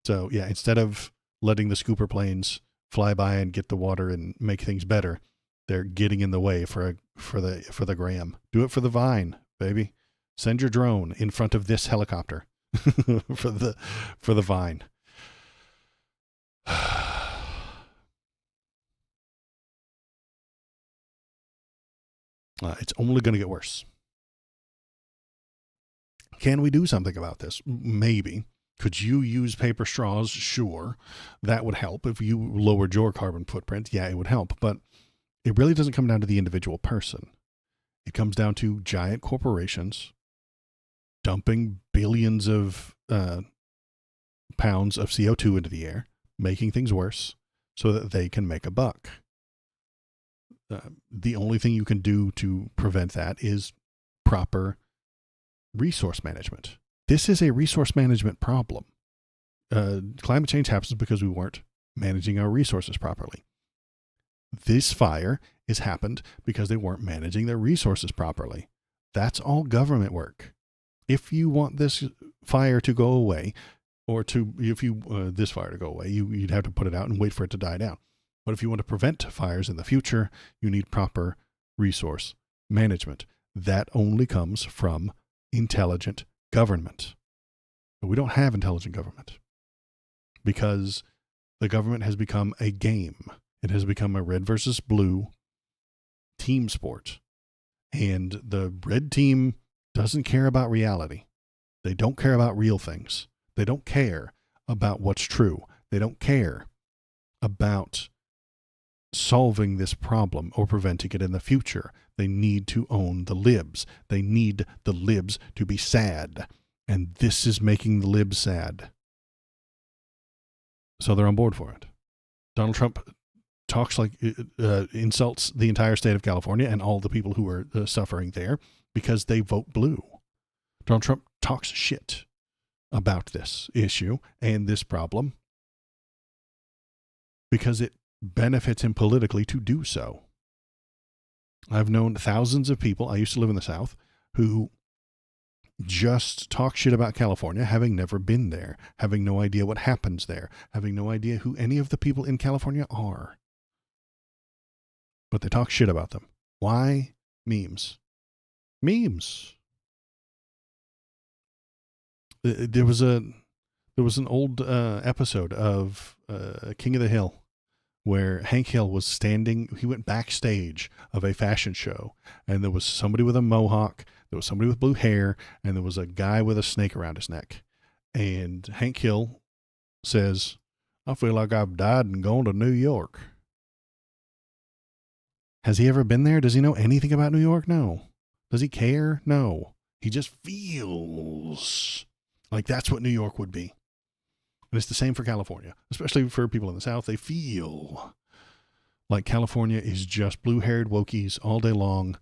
So yeah, instead of letting the scooper planes fly by and get the water and make things better, they're getting in the way for the gram. Do it for the vine, baby. Send your drone in front of this helicopter for the vine. It's only going to get worse. Can we do something about this? Maybe. Could you use paper straws? Sure. That would help. If you lowered your carbon footprint, yeah, it would help. But it really doesn't come down to the individual person. It comes down to giant corporations dumping billions of pounds of CO2 into the air, making things worse so that they can make a buck. The only thing you can do to prevent that is proper resource management. This is a resource management problem. Climate change happens because we weren't managing our resources properly. This fire has happened because they weren't managing their resources properly. That's all government work. If you want this fire to go away, this fire to go away, you'd have to put it out and wait for it to die down. But if you want to prevent fires in the future, you need proper resource management. That only comes from intelligent government. But we don't have intelligent government because the government has become a game. It has become a red versus blue team sport. And the red team doesn't care about reality. They don't care about real things. They don't care about what's true. They don't care about solving this problem or preventing it in the future. They need to own the libs. They need the libs to be sad. And this is making the libs sad. So they're on board for it. Donald Trump talks like, insults the entire state of California and all the people who are suffering there because they vote blue. Donald Trump talks shit about this issue and this problem because it benefits him politically to do so. I've known thousands of people, I used to live in the South, who just talk shit about California, having never been there, having no idea what happens there, having no idea who any of the people in California are. But they talk shit about them. Why? Memes. Memes. There was an old episode of King of the Hill where Hank Hill was standing. He went backstage of a fashion show, and there was somebody with a mohawk, there was somebody with blue hair, and there was a guy with a snake around his neck. And Hank Hill says, "I feel like I've died and gone to New York." Has he ever been there? Does he know anything about New York? No. Does he care? No. He just feels like that's what New York would be. And it's the same for California, especially for people in the South. They feel like California is just blue-haired wokies all day long.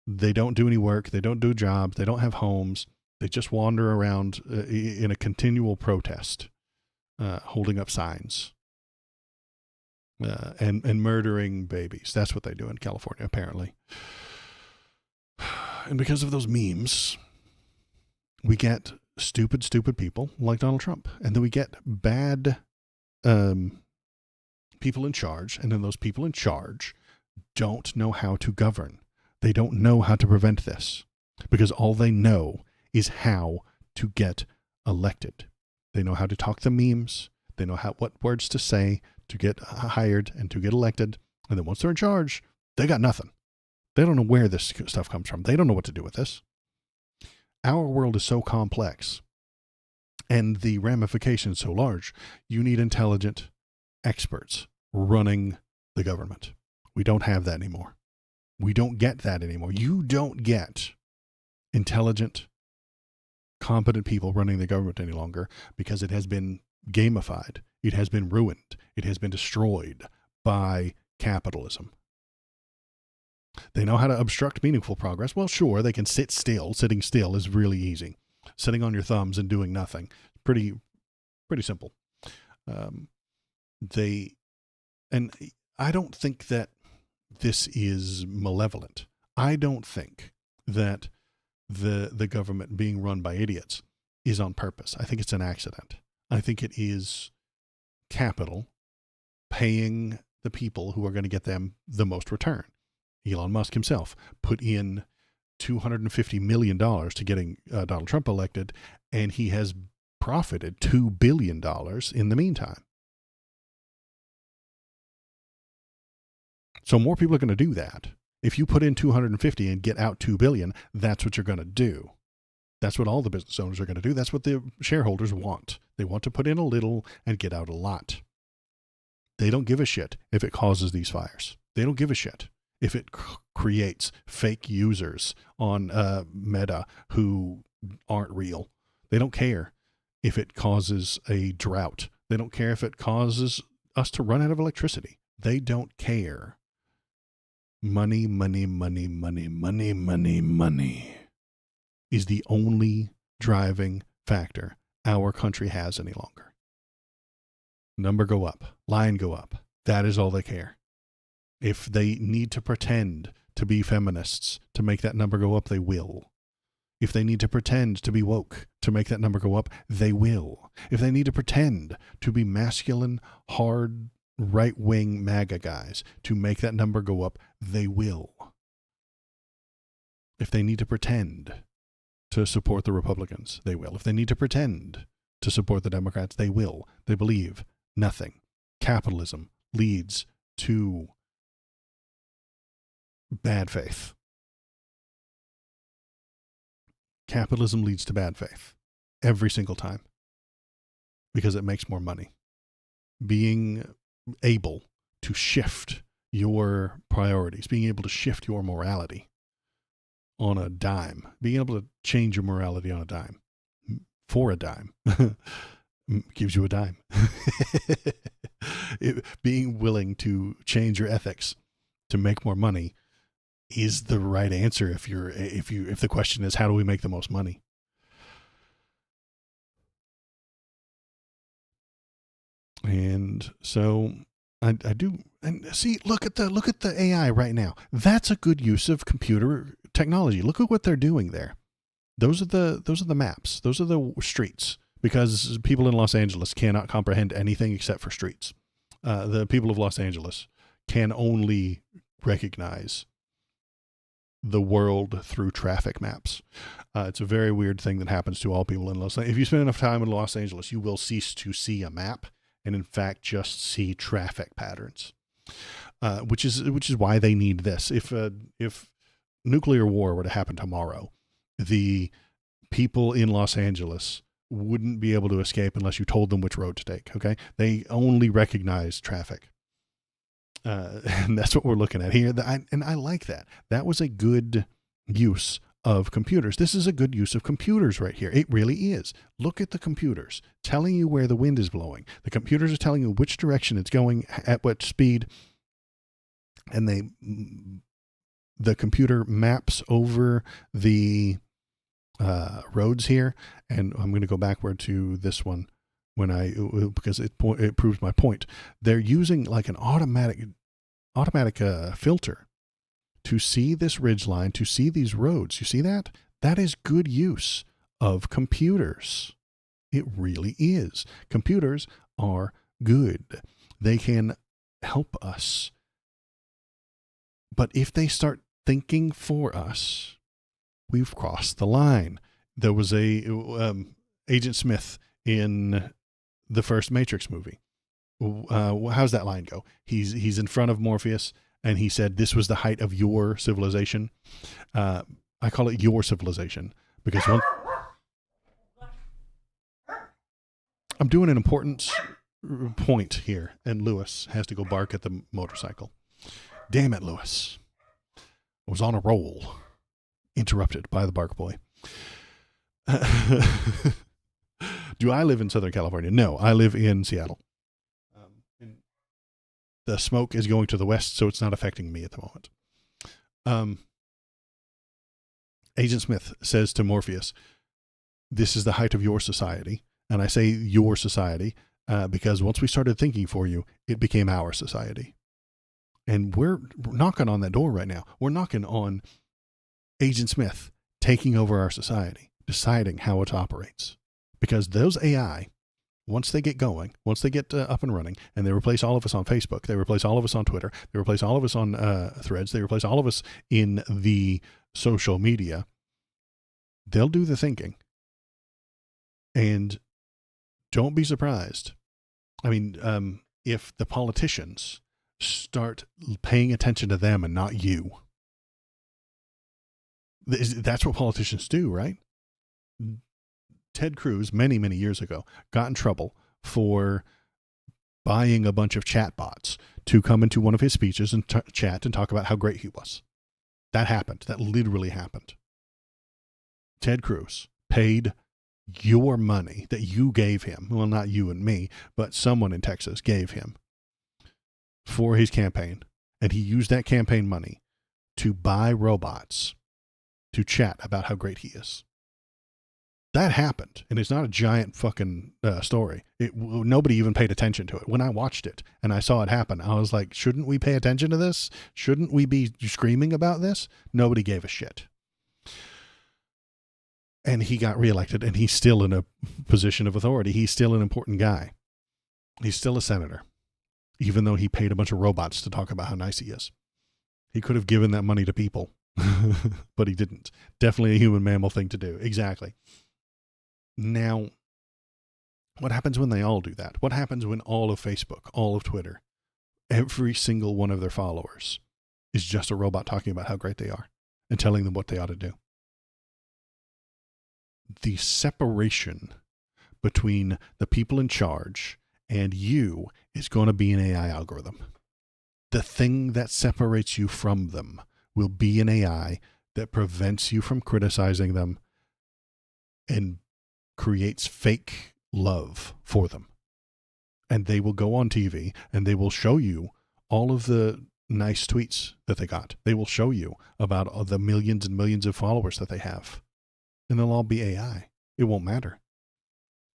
They don't do any work. They don't do jobs. They don't have homes. They just wander around in a continual protest, holding up signs and murdering babies. That's what they do in California, apparently. And because of those memes, we get stupid people like Donald Trump. And then we get bad people in charge. And then those people in charge don't know how to govern. They don't know how to prevent this because all they know is how to get elected. They know how to talk the memes. They know what words to say to get hired and to get elected. And then once they're in charge, they got nothing. They don't know where this stuff comes from. They don't know what to do with this. Our world is so complex and the ramifications so large. You need intelligent experts running the government. We don't have that anymore. We don't get that anymore. You don't get intelligent, competent people running the government any longer because it has been gamified. It has been ruined. It has been destroyed by capitalism. They know how to obstruct meaningful progress. Well, sure, they can sit still. Sitting still is really easy. Sitting on your thumbs and doing nothing. Pretty simple. And I don't think that this is malevolent. I don't think that the government being run by idiots is on purpose. I think it's an accident. I think it is capital paying the people who are going to get them the most return. Elon Musk himself put in $250 million to getting Donald Trump elected, and he has profited $2 billion in the meantime. So more people are going to do that. If you put in 250 and get out 2 billion, that's what you're going to do. That's what all the business owners are going to do. That's what the shareholders want. They want to put in a little and get out a lot. They don't give a shit if it causes these fires. They don't give a shit if it creates fake users on Meta who aren't real. They don't care if it causes a drought. They don't care if it causes us to run out of electricity. They don't care. Money, money, money, money, money, money, money is the only driving factor our country has any longer. Number go up, line go up. That is all they care. If they need to pretend to be feminists to make that number go up, they will. If they need to pretend to be woke to make that number go up, they will. If they need to pretend to be masculine, hard, right-wing MAGA guys to make that number go up, they will. If they need to pretend to support the Republicans, they will. If they need to pretend to support the Democrats, they will. They believe nothing. Capitalism leads to bad faith. Capitalism leads to bad faith every single time because it makes more money. Being able to shift your priorities, being able to shift your morality on a dime, being able to change your morality on a dime for a dime gives you a dime. Being willing to change your ethics to make more money is the right answer if the question is how do we make the most money? And so I do. And see, look at the AI right now. That's a good use of computer technology. Look at what they're doing there. Those are the maps. Those are the streets, because people in Los Angeles cannot comprehend anything except for streets. The people of Los Angeles can only recognize the world through traffic maps. It's a very weird thing that happens to all people in Los Angeles. If you spend enough time in Los Angeles, you will cease to see a map and in fact just see traffic patterns, which is why they need this. If nuclear war were to happen tomorrow, the people in Los Angeles wouldn't be able to escape unless you told them which road to take. Okay, they only recognize traffic, and that's what we're looking at here. And I like that. That was a good use of computers. This is a good use of computers right here. It really is. Look at the computers telling you where the wind is blowing. The computers are telling you which direction it's going, at what speed, and the computer maps over the roads here. And I'm going to go backward to this one because it proves my point. They're using like an automatic filter to see this ridge line, to see these roads. You see that? That is good use of computers. It really is. Computers are good. They can help us. But if they start thinking for us, we've crossed the line. There was Agent Smith in the first Matrix movie. How's that line go? He's in front of Morpheus, and he said, "This was the height of your civilization." I call it your civilization because I'm doing an important point here, and Lewis has to go bark at the motorcycle. Damn it, Lewis. I was on a roll. Interrupted by the bark boy. Do I live in Southern California? No, I live in Seattle. The smoke is going to the west, so it's not affecting me at the moment. Agent Smith says to Morpheus, "This is the height of your society." And I say your society because once we started thinking for you, it became our society. And we're knocking on that door right now. We're knocking on Agent Smith taking over our society, deciding how it operates. Because those AI, once they get going, once they get up and running, and they replace all of us on Facebook, they replace all of us on Twitter, they replace all of us on Threads, they replace all of us in the social media, they'll do the thinking. And don't be surprised. I mean, if the politicians start paying attention to them and not you. That's what politicians do, right? Ted Cruz, many, many years ago, got in trouble for buying a bunch of chatbots to come into one of his speeches and chat and talk about how great he was. That happened. That literally happened. Ted Cruz paid your money that you gave him. Well, not you and me, but someone in Texas gave him for his campaign. And he used that campaign money to buy robots to chat about how great he is. That happened, and it's not a giant fucking story. Nobody even paid attention to it. When I watched it and I saw it happen, I was like, shouldn't we pay attention to this? Shouldn't we be screaming about this? Nobody gave a shit. And he got reelected, and he's still in a position of authority. He's still an important guy. He's still a senator, even though he paid a bunch of robots to talk about how nice he is. He could have given that money to people, but he didn't. Definitely a human mammal thing to do. Exactly. Now, what happens when they all do that? What happens when all of Facebook, all of Twitter, every single one of their followers is just a robot talking about how great they are and telling them what they ought to do? The separation between the people in charge and you is going to be an AI algorithm. The thing that separates you from them will be an AI that prevents you from criticizing them and creates fake love for them. And they will go on TV and they will show you all of the nice tweets that they got. They will show you about the millions and millions of followers that they have. And they'll all be AI. It won't matter.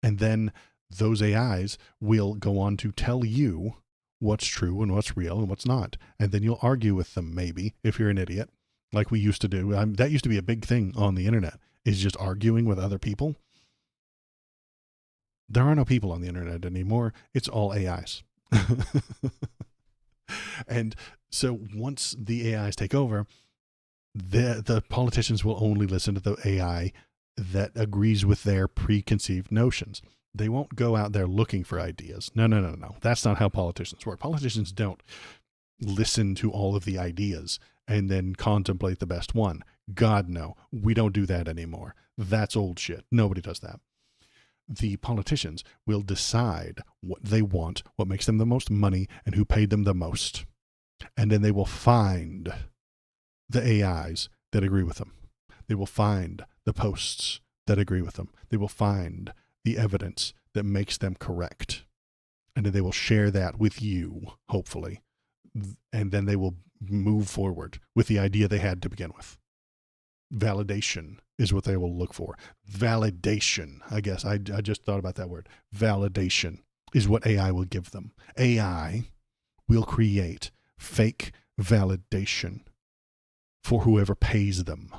And then those AIs will go on to tell you what's true and what's real and what's not. And then you'll argue with them, maybe, if you're an idiot, like we used to do. That used to be a big thing on the internet, is just arguing with other people. There are no people on the internet anymore. It's all AIs. And so once the AIs take over, the politicians will only listen to the AI that agrees with their preconceived notions. They won't go out there looking for ideas. No. That's not how politicians work. Politicians don't listen to all of the ideas and then contemplate the best one. God, no. We don't do that anymore. That's old shit. Nobody does that. The politicians will decide what they want, what makes them the most money, and who paid them the most. And then they will find the AIs that agree with them. They will find the posts that agree with them. They will find the evidence that makes them correct. And then they will share that with you, hopefully. And then they will move forward with the idea they had to begin with. Validation is what they will look for. Validation, I guess. I just thought about that word. Validation is what AI will give them. AI will create fake validation for whoever pays them.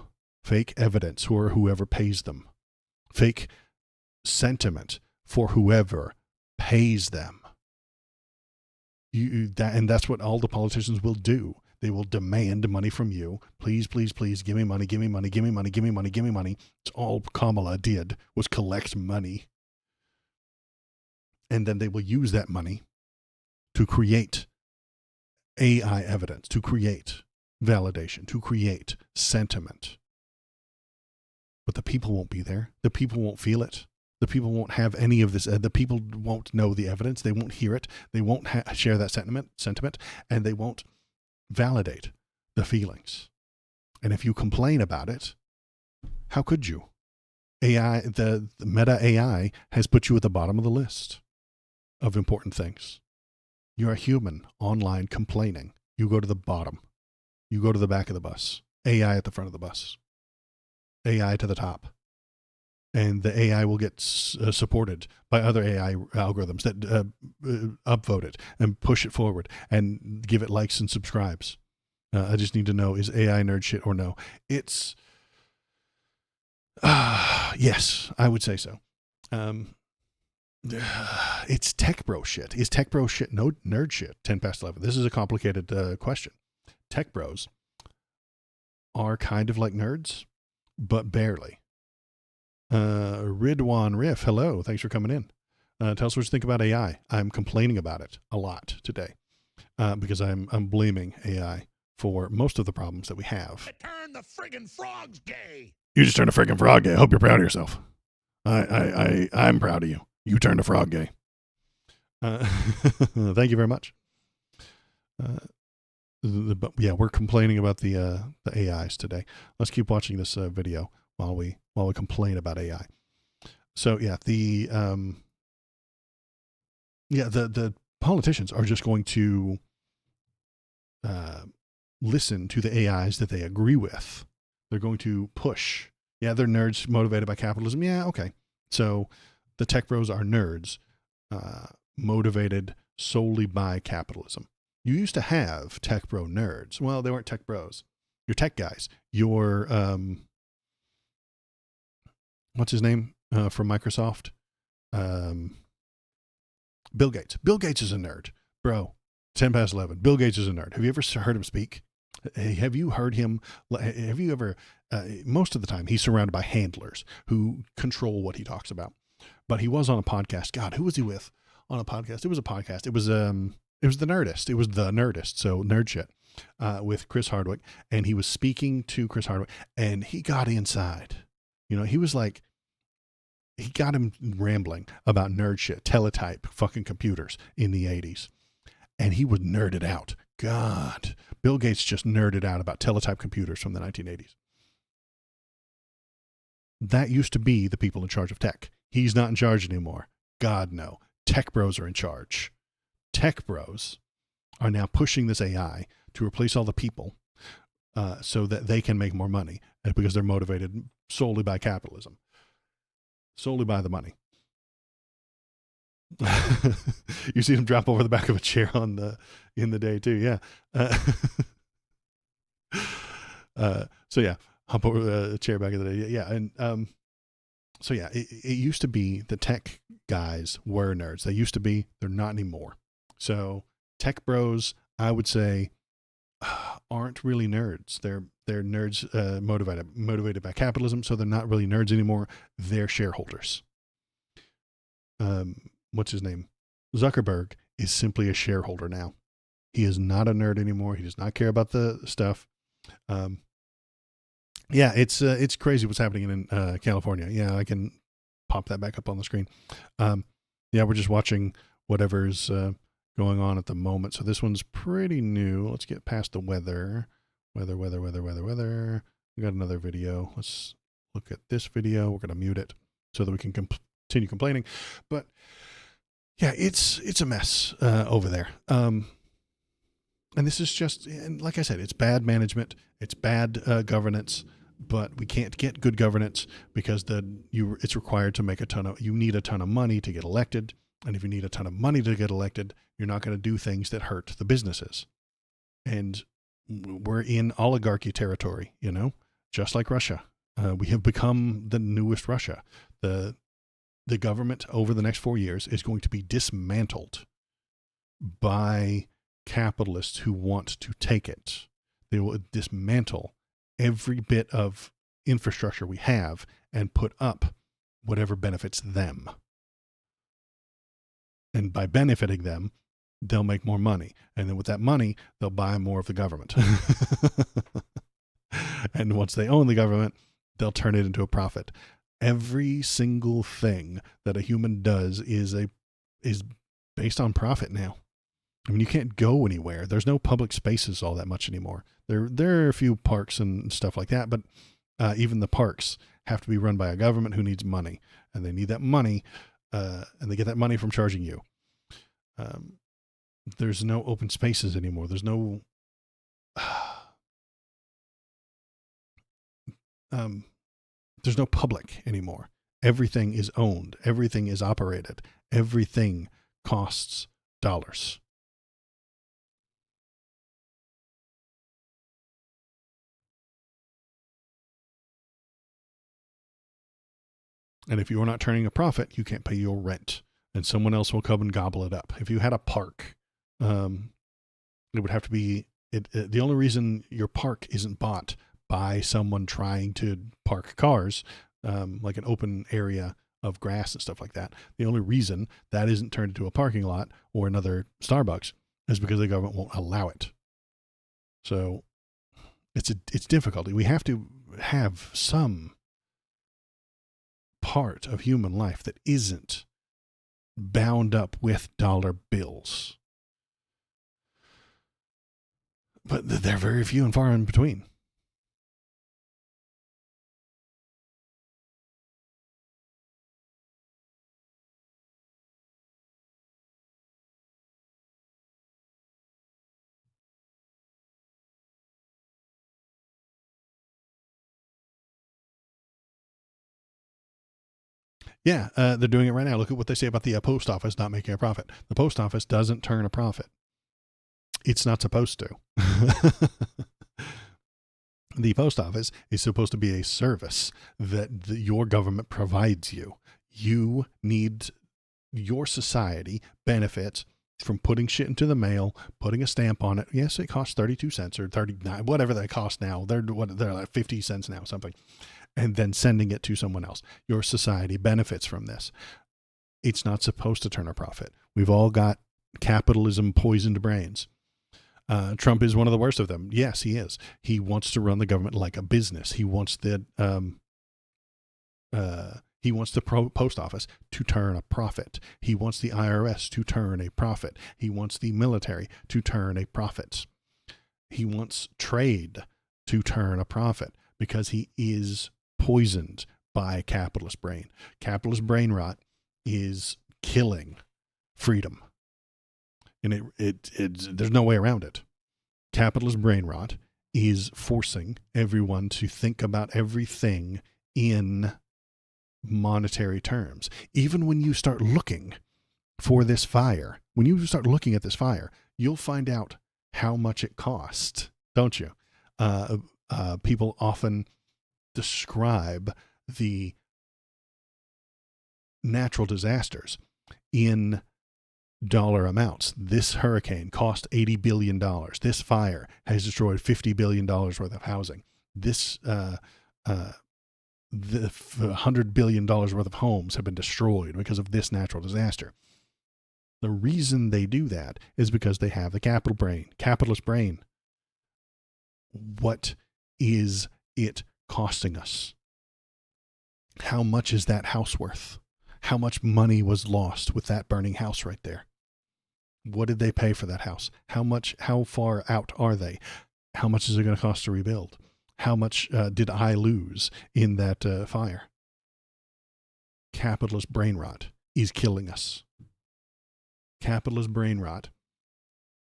Fake evidence for whoever pays them. Fake sentiment for whoever pays them. And that's what all the politicians will do. They will demand money from you. Please, please, please, give me money, give me money, give me money, give me money, give me money. It's all Kamala did, was collect money. And then they will use that money to create AI evidence, to create validation, to create sentiment. But the people won't be there. The people won't feel it. The people won't have any of this. The people won't know the evidence. They won't hear it. They won't share that sentiment, and they won't validate the feelings. And if you complain about it, how could you? AI, the meta AI has put you at the bottom of the list of important things. You're a human online complaining. You go to the bottom. You go to the back of the bus. AI at the front of the bus. AI to the top. And the AI will get supported by other AI algorithms that upvote it and push it forward and give it likes and subscribes. I just need to know, is AI nerd shit or no? It's, yes, I would say so. It's tech bro shit. Is tech bro shit no nerd shit? 10 past 11. This is a complicated question. Tech bros are kind of like nerds, but barely. Ridwan Riff, hello. Thanks for coming in. Tell us what you think about AI. I'm complaining about it a lot today because I'm blaming AI for most of the problems that we have. Turn the friggin' frogs gay. You just turned a friggin' frog gay. I hope you're proud of yourself. I'm proud of you. You turned a frog gay. Thank you very much. But yeah, we're complaining about the AIs today. Let's keep watching this video while we complain about AI. So yeah, the politicians are just going to listen to the AIs that they agree with. They're going to push. Yeah, they're nerds motivated by capitalism. Yeah, okay. So the tech bros are nerds motivated solely by capitalism. You used to have tech bro nerds. Well, they weren't tech bros. You're tech guys. You're what's his name from Microsoft? Bill Gates. Bill Gates is a nerd, bro. 10 past 11. Bill Gates is a nerd. Have you ever heard him speak? Have you heard him? Have you ever? Most of the time, he's surrounded by handlers who control what he talks about. But he was on a podcast. God, who was he with on a podcast? It was a podcast. It was the Nerdist. It was the Nerdist. So nerd shit with Chris Hardwick, and he was speaking to Chris Hardwick, and he got inside. You know, he was like, he got him rambling about nerd shit, teletype fucking computers in the 80s. And he was nerded out. God, Bill Gates just nerded out about teletype computers from the 1980s. That used to be the people in charge of tech. He's not in charge anymore. God, no. Tech bros are in charge. Tech bros are now pushing this AI to replace all the people so that they can make more money because they're motivated solely by capitalism, solely by the money. You see him drop over the back of a chair in the day too. Yeah. So yeah, hop over the chair back in the day. Yeah. And, so yeah, it used to be the tech guys were nerds. They used to be, they're not anymore. So tech bros, I would say, aren't really nerds. They're nerds, motivated by capitalism. So they're not really nerds anymore. They're shareholders. What's his name? Zuckerberg is simply a shareholder now. He is not a nerd anymore. He does not care about the stuff. Yeah, it's crazy what's happening in California. Yeah, I can pop that back up on the screen. Yeah, we're just watching whatever's going on at the moment. So this one's pretty new. Let's get past the weather. Weather. We got another video. Let's look at this video. We're going to mute it so that we can continue complaining. But yeah, it's a mess over there. And this is just, and like I said, it's bad management. It's bad governance. But we can't get good governance because it's required to make you need a ton of money to get elected. And if you need a ton of money to get elected, you're not going to do things that hurt the businesses. And we're in oligarchy territory, just like Russia. We have become the newest Russia. The government over the next 4 years is going to be dismantled by capitalists who want to take it. They will dismantle every bit of infrastructure we have and put up whatever benefits them. And by benefiting them, they'll make more money. And then with that money, they'll buy more of the government. And once they own the government, they'll turn it into a profit. Every single thing that a human does is based on profit now. I mean, you can't go anywhere. There's no public spaces all that much anymore. There are a few parks and stuff like that, but even the parks have to be run by a government who needs money, and they need that money, and they get that money from charging you. There's no open spaces anymore. There's no there's no public anymore. Everything is owned. Everything is operated. Everything costs dollars. And if you are not turning a profit, you can't pay your rent, and someone else will come and gobble it up. If you had a park, it would have to be the only reason your park isn't bought by someone trying to park cars, like an open area of grass and stuff like that. The only reason that isn't turned into a parking lot or another Starbucks is because the government won't allow it. So it's difficult. We have to have some part of human life that isn't bound up with dollar bills. But they're very few and far in between. Yeah, they're doing it right now. Look at what they say about the post office not making a profit. The post office doesn't turn a profit. It's not supposed to. The post office is supposed to be a service that your government provides you. Your society benefits from putting shit into the mail, putting a stamp on it. Yes, it costs 32 cents or 39, whatever they cost now. They're like 50 cents now, something. And then sending it to someone else. Your society benefits from this. It's not supposed to turn a profit. We've all got capitalism poisoned brains. Trump is one of the worst of them. Yes, he is. He wants to run the government like a business. He wants the post office to turn a profit. He wants the IRS to turn a profit. He wants the military to turn a profit. He wants trade to turn a profit because he is poisoned by capitalist brain. Capitalist brain rot is killing freedom. And there's no way around it. Capitalist brain rot is forcing everyone to think about everything in monetary terms. Even when you start looking for this fire. When you start looking at this fire, you'll find out how much it cost, don't you? People often describe the natural disasters in dollar amounts. This hurricane cost $80 billion. This fire has destroyed $50 billion worth of housing. This the $100 billion worth of homes have been destroyed because of this natural disaster. The reason they do that is because they have the capitalist brain. What is it costing us? How much is that house worth? How much money was lost with that burning house right there? What did they pay for that house? How far out are they? How much is it going to cost to rebuild? How much did I lose in that fire? Capitalist brain rot is killing us. Capitalist brain rot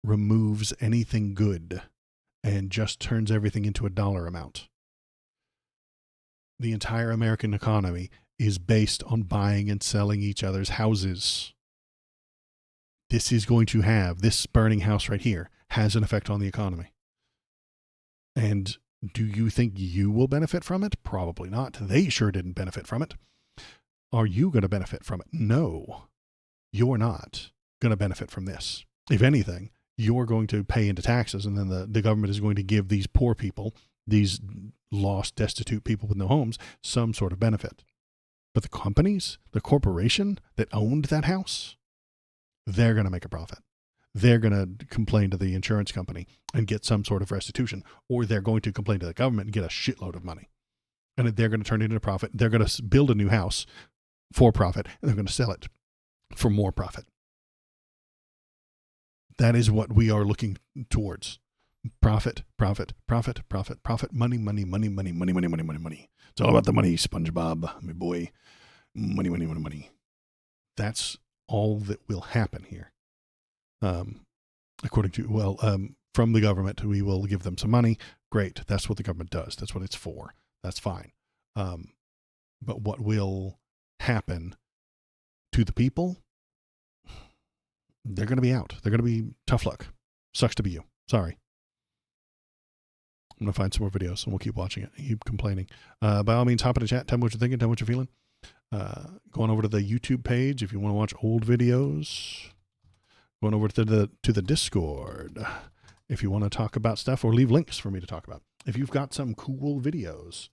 removes anything good and just turns everything into a dollar amount. The entire American economy is based on buying and selling each other's houses. This burning house right here has an effect on the economy. And do you think you will benefit from it? Probably not. They sure didn't benefit from it. Are you going to benefit from it? No, you're not going to benefit from this. If anything, you're going to pay into taxes, and then the government is going to give these poor people, these lost, destitute people with no homes, some sort of benefit. But the companies, the corporation that owned that house, they're going to make a profit. They're going to complain to the insurance company and get some sort of restitution, or they're going to complain to the government and get a shitload of money. And they're going to turn it into profit. They're going to build a new house for profit, and they're going to sell it for more profit. That is what we are looking towards. Profit, profit, profit, profit, profit, money, money, money, money, money, money, money, money, money. It's all about the money, SpongeBob, my boy. Money, money, money, money. That's all that will happen here. According to, from the government, we will give them some money. Great. That's what the government does. That's what it's for. That's fine. But what will happen to the people? They're going to be out. They're going to be tough luck. Sucks to be you. Sorry. I'm going to find some more videos and we'll keep watching it. Keep complaining. By all means, hop in the chat. Tell me what you're thinking. Tell me what you're feeling. Going over to the YouTube page if you want to watch old videos. Going over to the Discord if you want to talk about stuff or leave links for me to talk about. If you've got some cool videos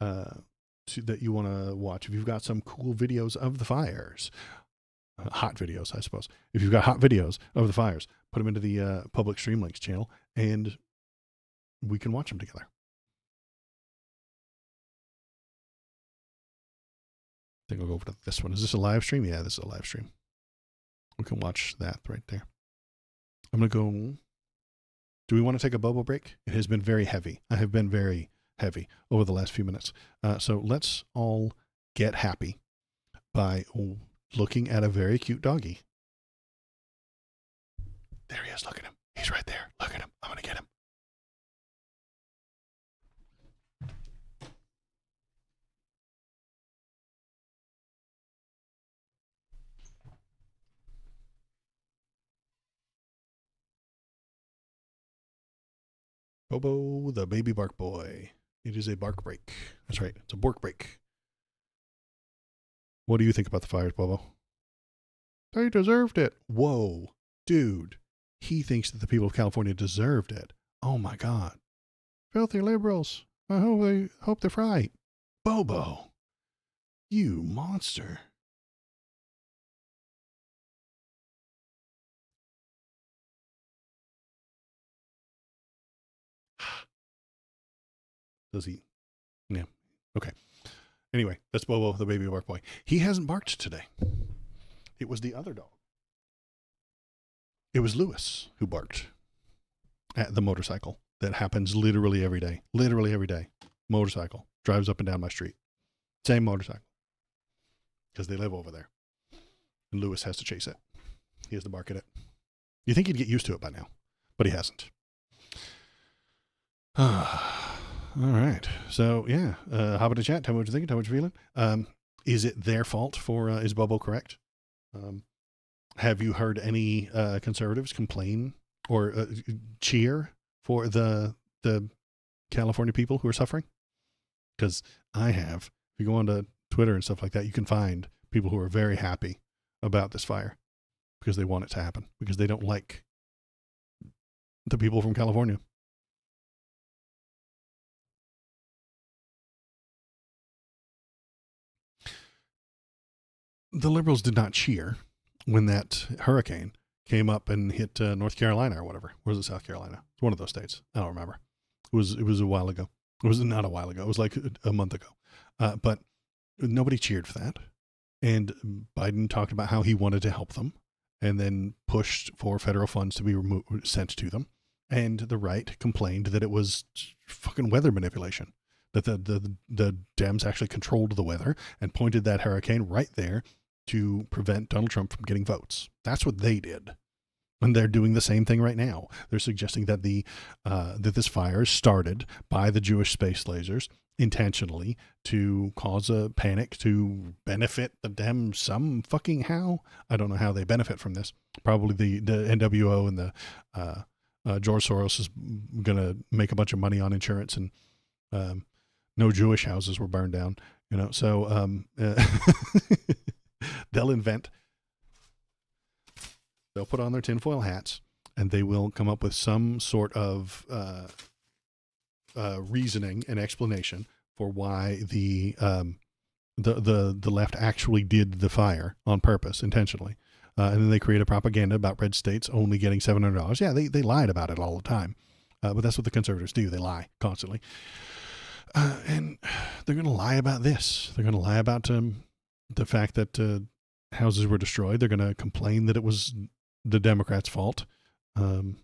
that you want to watch, if you've got some cool videos of the fires, hot videos, I suppose. If you've got hot videos of the fires, put them into the public stream links channel and we can watch them together. I think I'll go over to this one. Is this a live stream? Yeah, this is a live stream. We can watch that right there. I'm going to go. Do we want to take a bubble break? It has been very heavy. I have been very heavy over the last few minutes. So let's all get happy by looking at a very cute doggy. There he is. Look at him. He's right there. Look at him. I'm going to get him. Bobo, the baby bark boy. It is a bark break. That's right. It's a bork break. What do you think about the fires, Bobo? They deserved it. Whoa, dude. He thinks that the people of California deserved it. Oh my God. Filthy liberals. I hope they're right. Bobo. You monster. Does he? Yeah. Okay. Anyway, that's Bobo, the baby bark boy. He hasn't barked today. It was the other dog. It was Lewis who barked at the motorcycle. That happens literally every day. Literally every day. Motorcycle. Drives up and down my street. Same motorcycle. Because they live over there. And Lewis has to chase it. He has to bark at it. You think he'd get used to it by now. But he hasn't. All right. So, yeah. Hop in the chat. Tell me what you're thinking. Tell me what you're feeling. Is it their fault for, is Bobo correct? Have you heard any conservatives complain or cheer for the California people who are suffering? Because I have. If you go onto Twitter and stuff like that, you can find people who are very happy about this fire because they want it to happen, because they don't like the people from California. The liberals did not cheer when that hurricane came up and hit North Carolina or whatever. Or was it South Carolina? It's one of those states. I don't remember. It was a while ago. It was not a while ago. It was like a month ago. But nobody cheered for that. And Biden talked about how he wanted to help them and then pushed for federal funds to be sent to them. And the right complained that it was fucking weather manipulation, that the Dems actually controlled the weather and pointed that hurricane right there to prevent Donald Trump from getting votes. That's what they did. And they're doing the same thing right now. They're suggesting that that this fire started by the Jewish space lasers intentionally to cause a panic to benefit the Dems some fucking how. I don't know how they benefit from this. Probably the NWO and the George Soros is going to make a bunch of money on insurance, and no Jewish houses were burned down. So they'll put on their tinfoil hats, and they will come up with some sort of reasoning and explanation for why the left actually did the fire on purpose, intentionally. And then they create a propaganda about red states only getting $700. Yeah, they lied about it all the time. But that's what the conservatives do. They lie constantly. And they're going to lie about this. They're going to lie about the fact that houses were destroyed. They're going to complain that it was the Democrats' fault. They're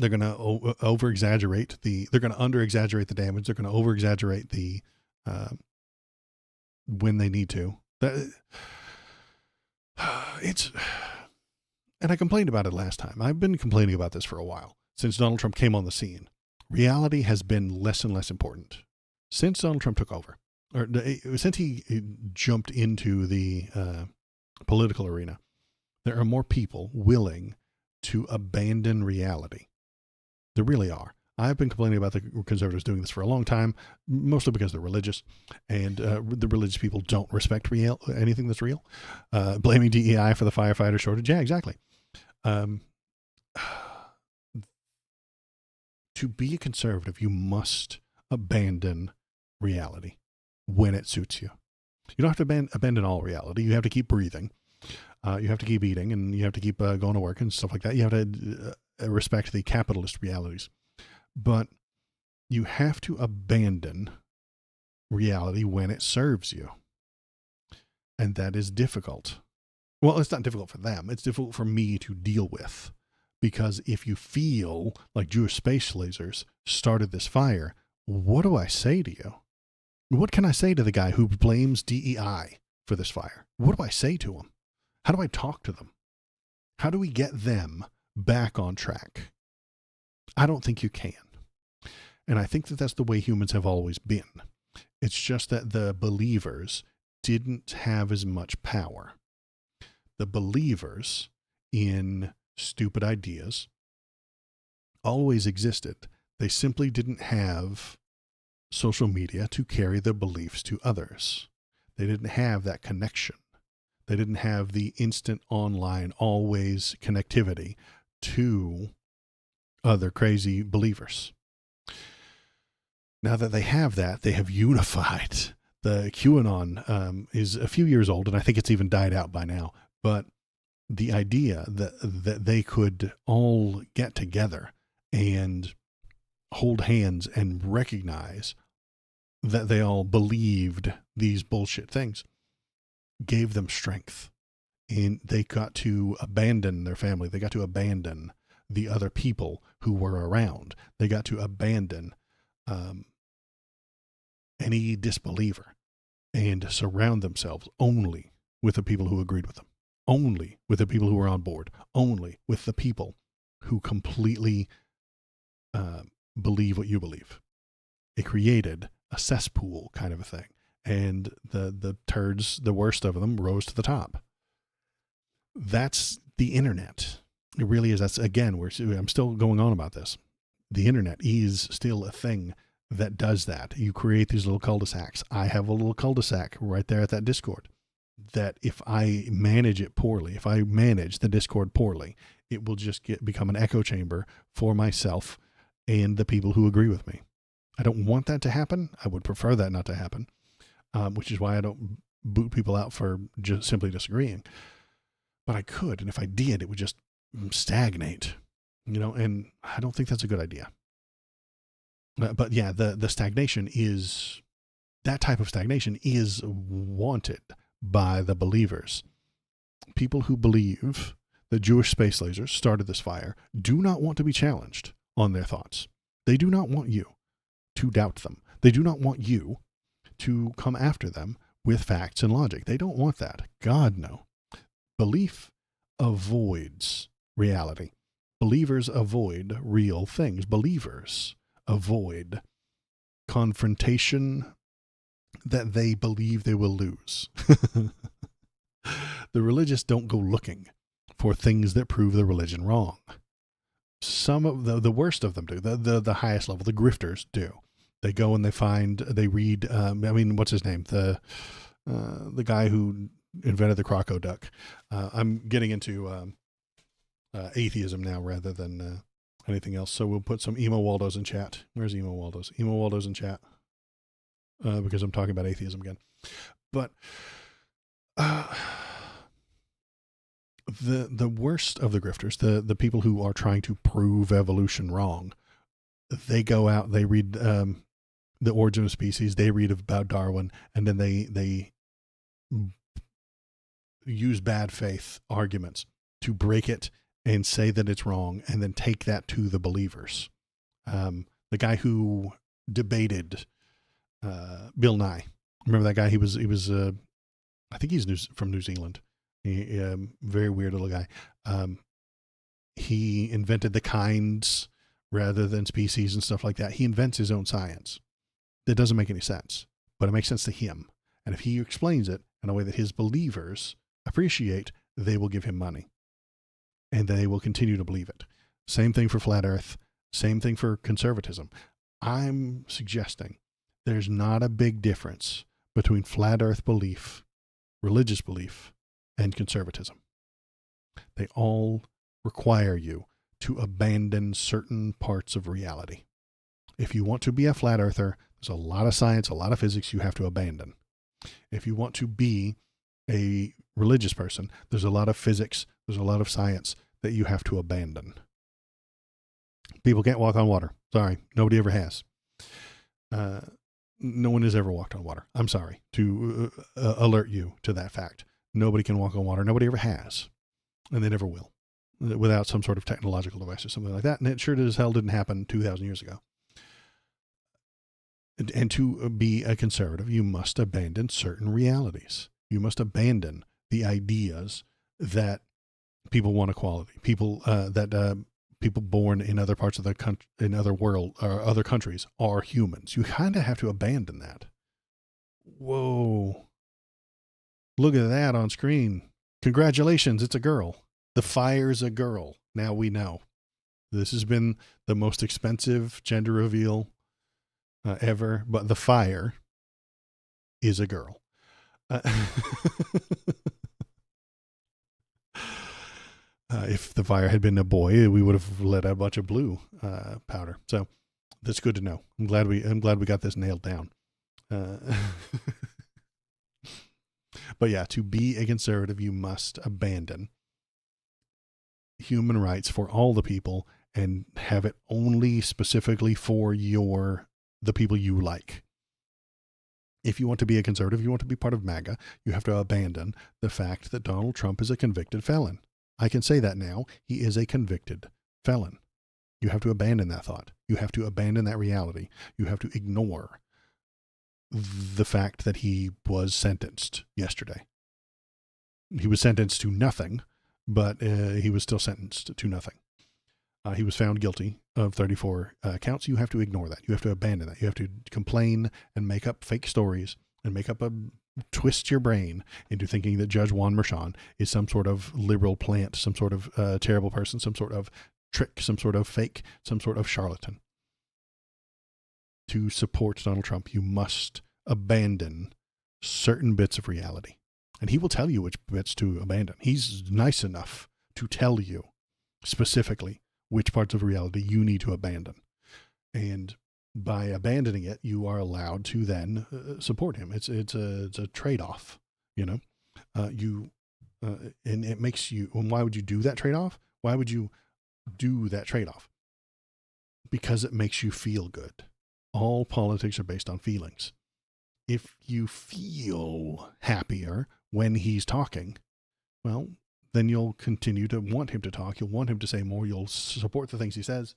going to over-exaggerate they're going to under-exaggerate the damage. They're going to over-exaggerate the when they need to. And I complained about it last time. I've been complaining about this for a while, since Donald Trump came on the scene. Reality has been less and less important since Donald Trump took over, or since he jumped into the political arena. There are more people willing to abandon reality. There really are. I've been complaining about the conservatives doing this for a long time, mostly because they're religious, and the religious people don't respect anything that's real. Blaming DEI for the firefighter shortage. Yeah, exactly. To be a conservative, you must abandon reality when it suits you. You don't have to abandon all reality. You have to keep breathing. You have to keep eating, and you have to keep going to work and stuff like that. You have to respect the capitalist realities. But you have to abandon reality when it serves you. And that is difficult. Well, it's not difficult for them. It's difficult for me to deal with. Because if you feel like Jewish space lasers started this fire, what do I say to you? What can I say to the guy who blames DEI for this fire? What do I say to him? How do I talk to them? How do we get them back on track? I don't think you can. And I think that that's the way humans have always been. It's just that the believers didn't have as much power. The believers in stupid ideas always existed. They simply didn't have social media to carry their beliefs to others. They didn't have that connection. They didn't have the instant online always connectivity to other crazy believers. Now that they have that, they have unified. The QAnon is a few years old, and I think it's even died out by now. But the idea that they could all get together and hold hands and recognize that they all believed these bullshit things gave them strength. And they got to abandon their family. They got to abandon the other people who were around. They got to abandon any disbeliever and surround themselves only with the people who agreed with them, only with the people who were on board, only with the people who completely believe what you believe. It created a cesspool kind of a thing. And the turds, the worst of them, rose to the top. That's the internet. It really is. That's, again, I'm still going on about this. The internet is still a thing that does that. You create these little cul-de-sacs. I have a little cul-de-sac right there at that Discord that if I manage it poorly, if I manage the Discord poorly, it will just become an echo chamber for myself and the people who agree with me. I don't want that to happen. I would prefer that not to happen, which is why I don't boot people out for just simply disagreeing. But I could, and if I did, it would just stagnate, and I don't think that's a good idea. But yeah, the stagnation is, that type of stagnation is wanted by the believers. People who believe that Jewish space lasers started this fire do not want to be challenged on their thoughts. They do not want you to doubt them. They do not want you to come after them with facts and logic. They don't want that. God, no. Belief avoids reality. Believers avoid real things. Believers avoid confrontation that they believe they will lose. The religious don't go looking for things that prove the religion wrong. Some of the worst of them do. The highest level, the grifters do. They go and they read, what's his name? The guy who invented the croco duck. I'm getting into atheism now rather than anything else. So we'll put some Emo Waldos in chat. Where's Emo Waldos? Emo Waldos in chat. Because I'm talking about atheism again. But the worst of the grifters, the people who are trying to prove evolution wrong, they go out, they read the Origin of Species, they read about Darwin, and then they use bad faith arguments to break it and say that it's wrong, and then take that to the believers. The guy who debated Bill Nye, remember that guy? He was I think he's from New Zealand. Very weird little guy. He invented the kinds rather than species and stuff like that. He invents his own science. That doesn't make any sense, but it makes sense to him. And if he explains it in a way that his believers appreciate, they will give him money. And they will continue to believe it. Same thing for flat earth. Same thing for conservatism. I'm suggesting there's not a big difference between flat earth belief, religious belief, and conservatism. They all require you to abandon certain parts of reality. If you want to be a flat earther, there's a lot of science, a lot of physics you have to abandon. If you want to be a religious person, there's a lot of physics, there's a lot of science that you have to abandon. People can't walk on water. Sorry, nobody ever has. No one has ever walked on water. I'm sorry to alert you to that fact. Nobody can walk on water. Nobody ever has. And they never will without some sort of technological device or something like that. And it sure as hell didn't happen 2,000 years ago. And to be a conservative, you must abandon certain realities. You must abandon the ideas that people want equality. People people born in other parts of the country, in other world or other countries, are humans. You kind of have to abandon that. Whoa! Look at that on screen. Congratulations, it's a girl. The fire's a girl. Now we know. This has been the most expensive gender reveal ever, but the fire is a girl. If the fire had been a boy, we would have let out a bunch of blue powder. So that's good to know. I'm glad we got this nailed down. But yeah, to be a conservative, you must abandon human rights for all the people and have it only specifically for the people you like. If you want to be a conservative, you want to be part of MAGA, you have to abandon the fact that Donald Trump is a convicted felon. I can say that now. He is a convicted felon. You have to abandon that thought. You have to abandon that reality. You have to ignore the fact that he was sentenced yesterday. He was sentenced to nothing, but he was still sentenced to nothing. He was found guilty of 34 counts. You have to ignore that. You have to abandon that. You have to complain and make up fake stories and make up twist your brain into thinking that Judge Juan Merchan is some sort of liberal plant, some sort of terrible person, some sort of trick, some sort of fake, some sort of charlatan. To support Donald Trump, you must abandon certain bits of reality. And he will tell you which bits to abandon. He's nice enough to tell you specifically which parts of reality you need to abandon. And by abandoning it, you are allowed to then support him. It's a trade-off, you know. And it makes you. And why would you do that trade-off? Why would you do that trade-off? Because it makes you feel good. All politics are based on feelings. If you feel happier when he's talking, well, then you'll continue to want him to talk. You'll want him to say more. You'll support the things he says.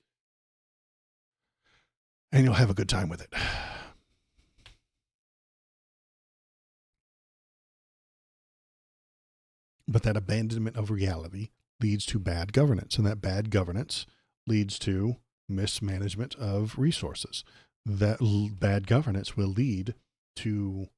And you'll have a good time with it. But that abandonment of reality leads to bad governance. And that bad governance leads to mismanagement of resources. That bad governance will lead to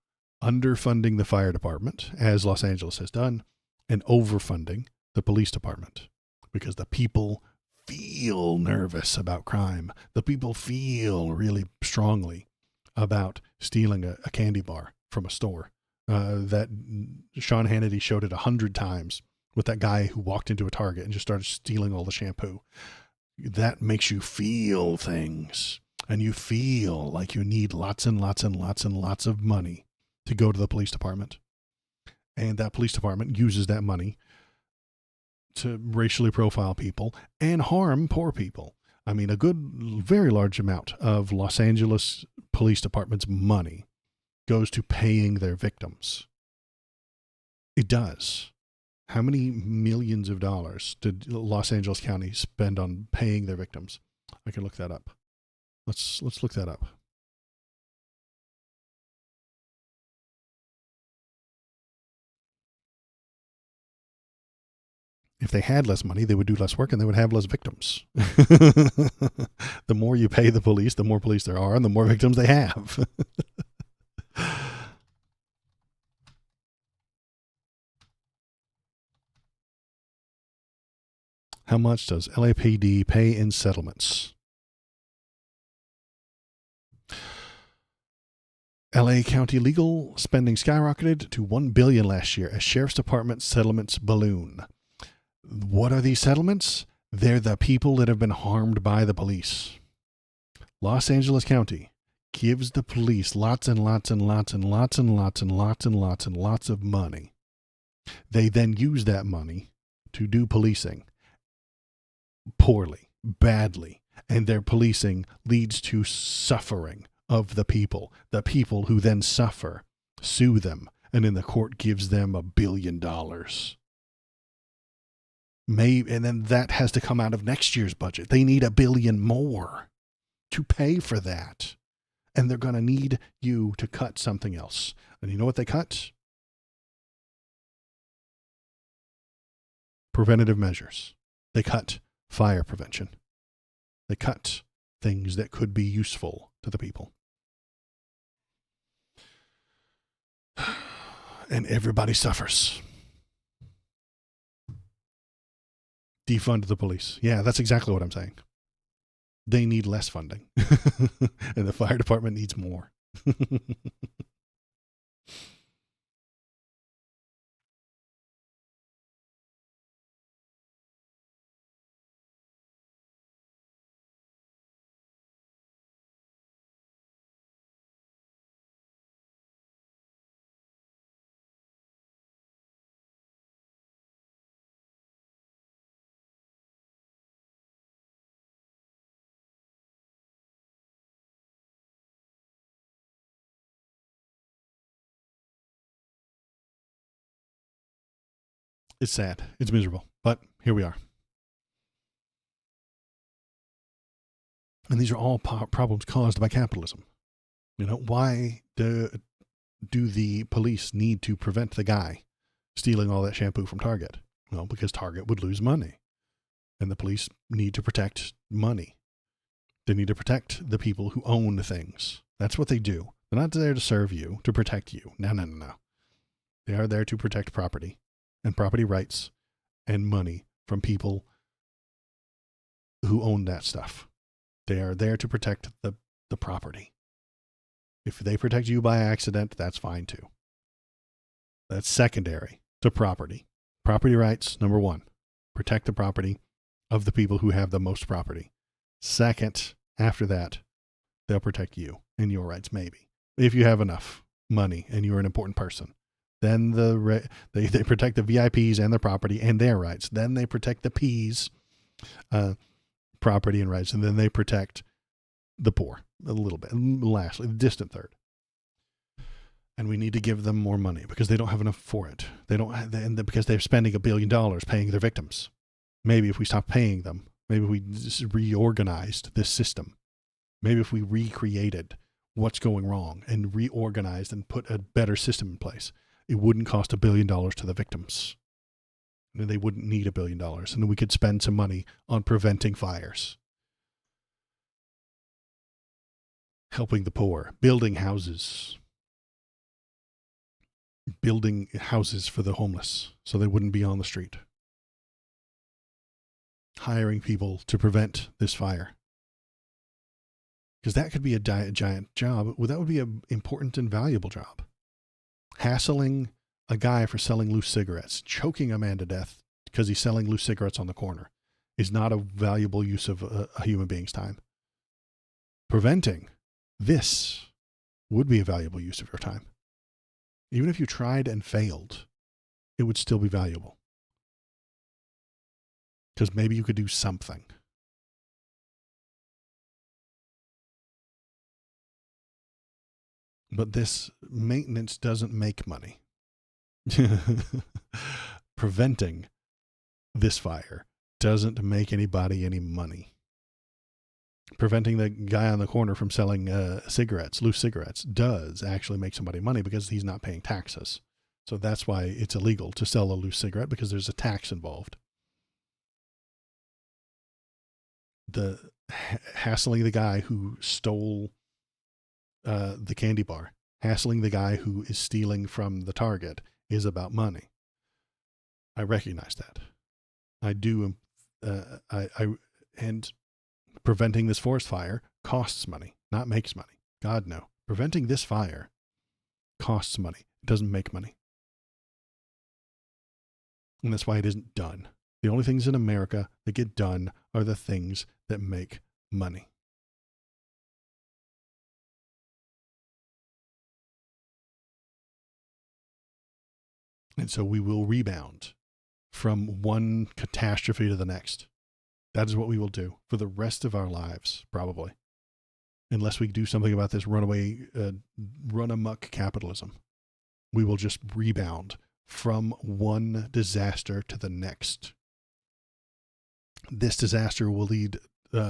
underfunding the fire department, as Los Angeles has done, and overfunding the police department. Because the people feel nervous about crime. The people feel really strongly about stealing a candy bar from a store. That Sean Hannity showed it 100 times with that guy who walked into a Target and just started stealing all the shampoo. That makes you feel things. And you feel like you need lots and lots and lots and lots of money to go to the police department. And that police department uses that money to racially profile people and harm poor people. I mean, a very large amount of Los Angeles Police Department's money goes to paying their victims. It does. How many millions of dollars did Los Angeles County spend on paying their victims? I can look that up. Let's look that up. If they had less money, they would do less work and they would have less victims. The more you pay the police, the more police there are and the more victims they have. How much does LAPD pay in settlements? LA County legal spending skyrocketed to $1 billion last year as Sheriff's Department settlements balloon. What are these settlements? They're the people that have been harmed by the police. Los Angeles County gives the police lots and lots and lots and lots and lots and lots and lots and lots of money. They then use that money to do policing poorly, badly, and their policing leads to suffering of the people who then suffer, sue them, and then the court gives them $1 billion. And then that has to come out of next year's budget. They need $1 billion more to pay for that. And they're going to need you to cut something else. And you know what they cut? Preventative measures. They cut fire prevention. They cut things that could be useful to the people. And everybody suffers. Defund the police. Yeah, that's exactly what I'm saying. They need less funding. And the fire department needs more. It's sad. It's miserable. But here we are. And these are all problems caused by capitalism. You know, why do the police need to prevent the guy stealing all that shampoo from Target? Well, because Target would lose money. And the police need to protect money. They need to protect the people who own things. That's what they do. They're not there to serve you, to protect you. No. They are there to protect property and property rights and money from people who own that stuff. They are there to protect the property. If they protect you by accident, that's fine too. That's secondary to property. Property rights, number one, protect the property of the people who have the most property. Second, after that, they'll protect you and your rights, maybe. If you have enough money and you're an important person. Then they protect the VIPs and their property and their rights. Then they protect the P's property and rights. And then they protect the poor a little bit. And lastly, the distant third. And we need to give them more money because they don't have enough for it. Because they're spending $1 billion paying their victims. Maybe if we stop paying them, maybe we just reorganized this system. Maybe if we recreated what's going wrong and reorganized and put a better system in place, it wouldn't cost $1 billion to the victims. And they wouldn't need $1 billion. And then we could spend some money on preventing fires, helping the poor, building houses for the homeless so they wouldn't be on the street, hiring people to prevent this fire. Because that could be a giant job. Well, that would be an important and valuable job. Hassling a guy for selling loose cigarettes, choking a man to death because he's selling loose cigarettes on the corner is not a valuable use of a human being's time. Preventing this would be a valuable use of your time. Even if you tried and failed, it would still be valuable. Because maybe you could do something. But this maintenance doesn't make money. Preventing this fire doesn't make anybody any money. Preventing the guy on the corner from selling loose cigarettes, does actually make somebody money because he's not paying taxes. So that's why it's illegal to sell a loose cigarette, because there's a tax involved. Hassling the guy who stole the candy bar, hassling the guy who is stealing from the Target is about money. I recognize that. I do. And preventing this forest fire costs money, not makes money. God, no. Preventing this fire costs money. It doesn't make money. And that's why it isn't done. The only things in America that get done are the things that make money. And so we will rebound from one catastrophe to the next. That is what we will do for the rest of our lives, probably. Unless we do something about this run amok capitalism. We will just rebound from one disaster to the next. This disaster will lead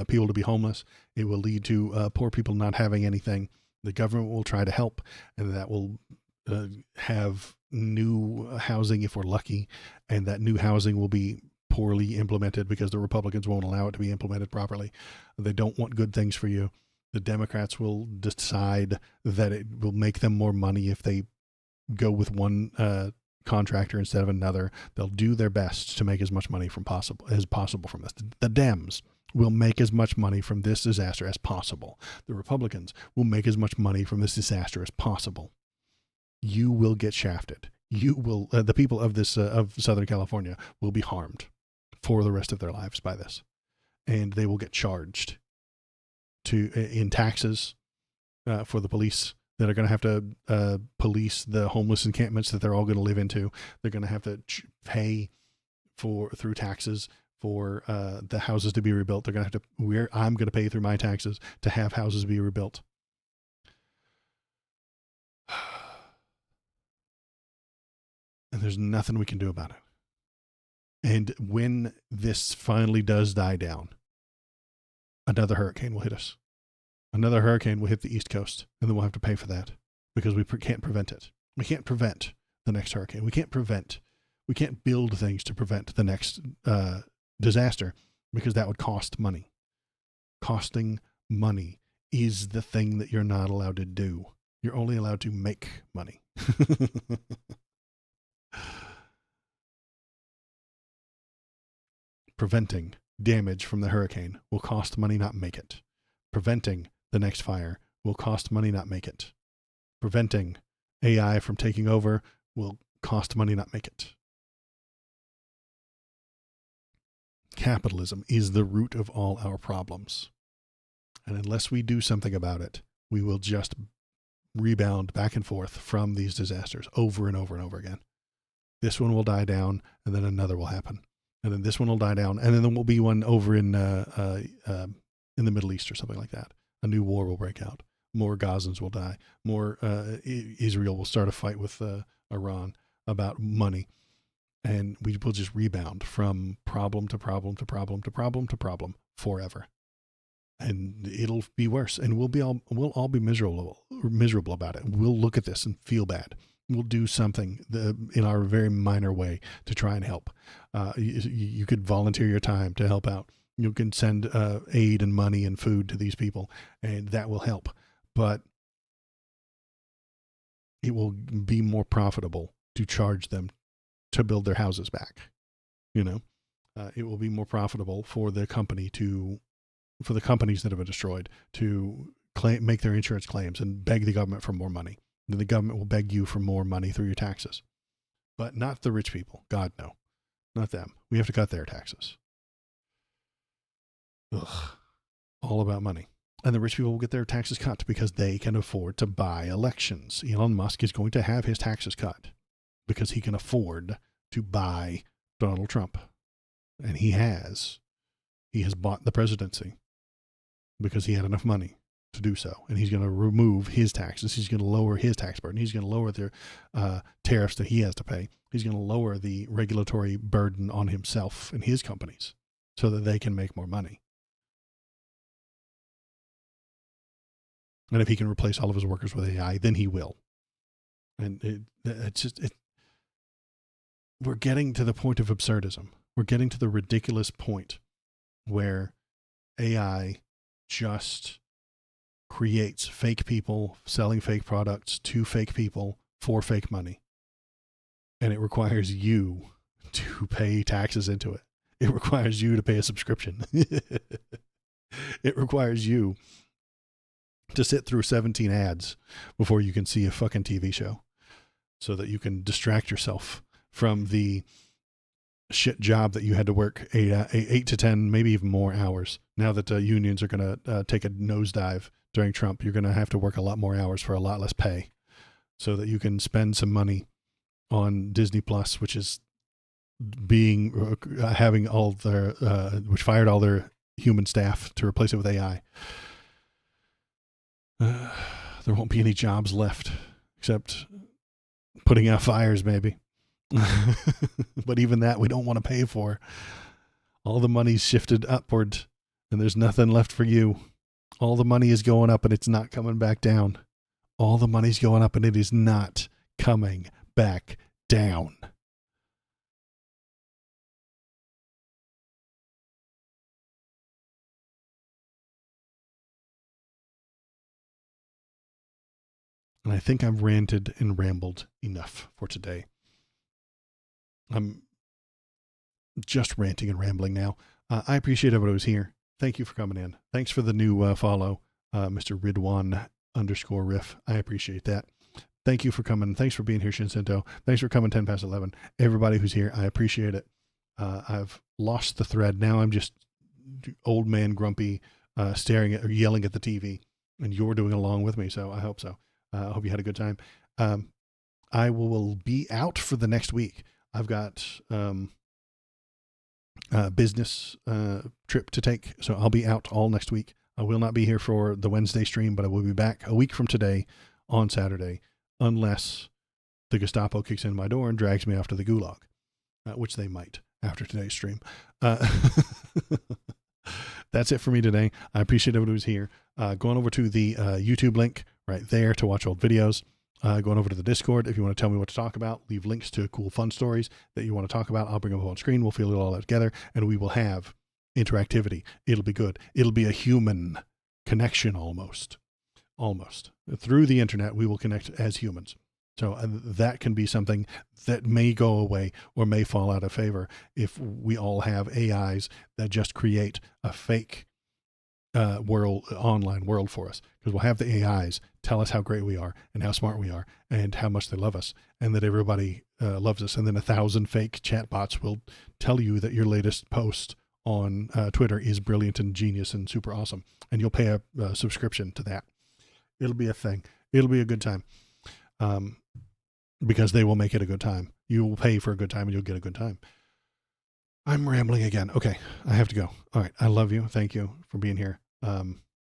people to be homeless. It will lead to poor people not having anything. The government will try to help, and that will have new housing if we're lucky, and that new housing will be poorly implemented because the Republicans won't allow it to be implemented properly. They don't want good things for you. The Democrats will decide that it will make them more money if they go with one contractor instead of another. They'll do their best to make as much money as possible from this. The Dems will make as much money from this disaster as possible. The Republicans will make as much money from this disaster as possible. You will get shafted. You will. The people of Southern California will be harmed for the rest of their lives by this, and they will get charged in taxes for the police that are going to have to police the homeless encampments that they're all going to live into. They're going to have to pay through taxes for the houses to be rebuilt. They're going to have to. I'm going to pay through my taxes to have houses be rebuilt. And there's nothing we can do about it. And when this finally does die down, another hurricane will hit us. Another hurricane will hit the East Coast, and then we'll have to pay for that because we can't prevent it. We can't prevent the next hurricane. We can't build things to prevent the next disaster because that would cost money. Costing money is the thing that you're not allowed to do. You're only allowed to make money. Preventing damage from the hurricane will cost money, not make it. Preventing the next fire will cost money, not make it. Preventing AI from taking over will cost money, not make it. Capitalism is the root of all our problems. And unless we do something about it, we will just rebound back and forth from these disasters over and over and over again. This one will die down, and then another will happen. And then this one will die down, and then there will be one over in the Middle East or something like that. A new war will break out. More Gazans will die. More Israel will start a fight with Iran about money. And we will just rebound from problem to problem to problem to problem to problem forever. And it'll be worse. And we'll all be miserable about it. We'll look at this and feel bad. We'll do something in our very minor way to try and help. You could volunteer your time to help out. You can send aid and money and food to these people, and that will help. But it will be more profitable to charge them to build their houses back. It will be more profitable for the companies that have been destroyed to make their insurance claims and beg the government for more money. Then the government will beg you for more money through your taxes, but not the rich people. God, no, not them. We have to cut their taxes. Ugh, all about money. And the rich people will get their taxes cut because they can afford to buy elections. Elon Musk is going to have his taxes cut because he can afford to buy Donald Trump. And he has bought the presidency because he had enough money to do so. And he's going to remove his taxes. He's going to lower his tax burden. He's going to lower the tariffs that he has to pay. He's going to lower the regulatory burden on himself and his companies so that they can make more money. And if he can replace all of his workers with AI, then he will. And we're getting to the point of absurdism. We're getting to the ridiculous point where AI just creates fake people selling fake products to fake people for fake money. And it requires you to pay taxes into it. It requires you to pay a subscription. It requires you to sit through 17 ads before you can see a fucking TV show so that you can distract yourself from the shit job that you had to work 8 to 10, maybe even more hours. Now that unions are going to take a nosedive during Trump, you're going to have to work a lot more hours for a lot less pay so that you can spend some money on Disney Plus, which is having all their, which fired all their human staff to replace it with AI. There won't be any jobs left except putting out fires, maybe. But even that we don't want to pay for. All the money's shifted upward and there's nothing left for you. All the money is going up and it's not coming back down. All the money's going up and it is not coming back down. And I think I've ranted and rambled enough for today. I'm just ranting and rambling now. I appreciate everybody who's here. Thank you for coming in. Thanks for the new follow, Mr. Ridwan_riff. I appreciate that. Thank you for coming. Thanks for being here, Shinsinto. Thanks for coming 10 past 11. Everybody who's here, I appreciate it. I've lost the thread. Now I'm just old man grumpy, staring at or yelling at the TV, and you're doing along with me. So I hope so. I hope you had a good time. I will be out for the next week. I've got a business trip to take, so I'll be out all next week. I will not be here for the Wednesday stream, but I will be back a week from today on Saturday, unless the Gestapo kicks in my door and drags me off to the gulag, which they might after today's stream. That's it for me today. I appreciate everybody who's here. Going over to the YouTube link right there to watch old videos. Going over to the Discord. If you want to tell me what to talk about, leave links to cool, fun stories that you want to talk about. I'll bring them up on screen. We'll feel it all out together and we will have interactivity. It'll be good. It'll be a human connection almost. Through the internet, we will connect as humans. So that can be something that may go away or may fall out of favor if we all have AIs that just create a fake online world for us, because we'll have the AIs tell us how great we are and how smart we are and how much they love us and that everybody loves us. And then 1,000 fake chatbots will tell you that your latest post on Twitter is brilliant and genius and super awesome. And you'll pay a subscription to that. It'll be a thing. It'll be a good time. Because they will make it a good time. You will pay for a good time and you'll get a good time. I'm rambling again. Okay, I have to go. All right, I love you. Thank you for being here. I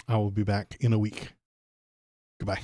will be back in a week. Goodbye.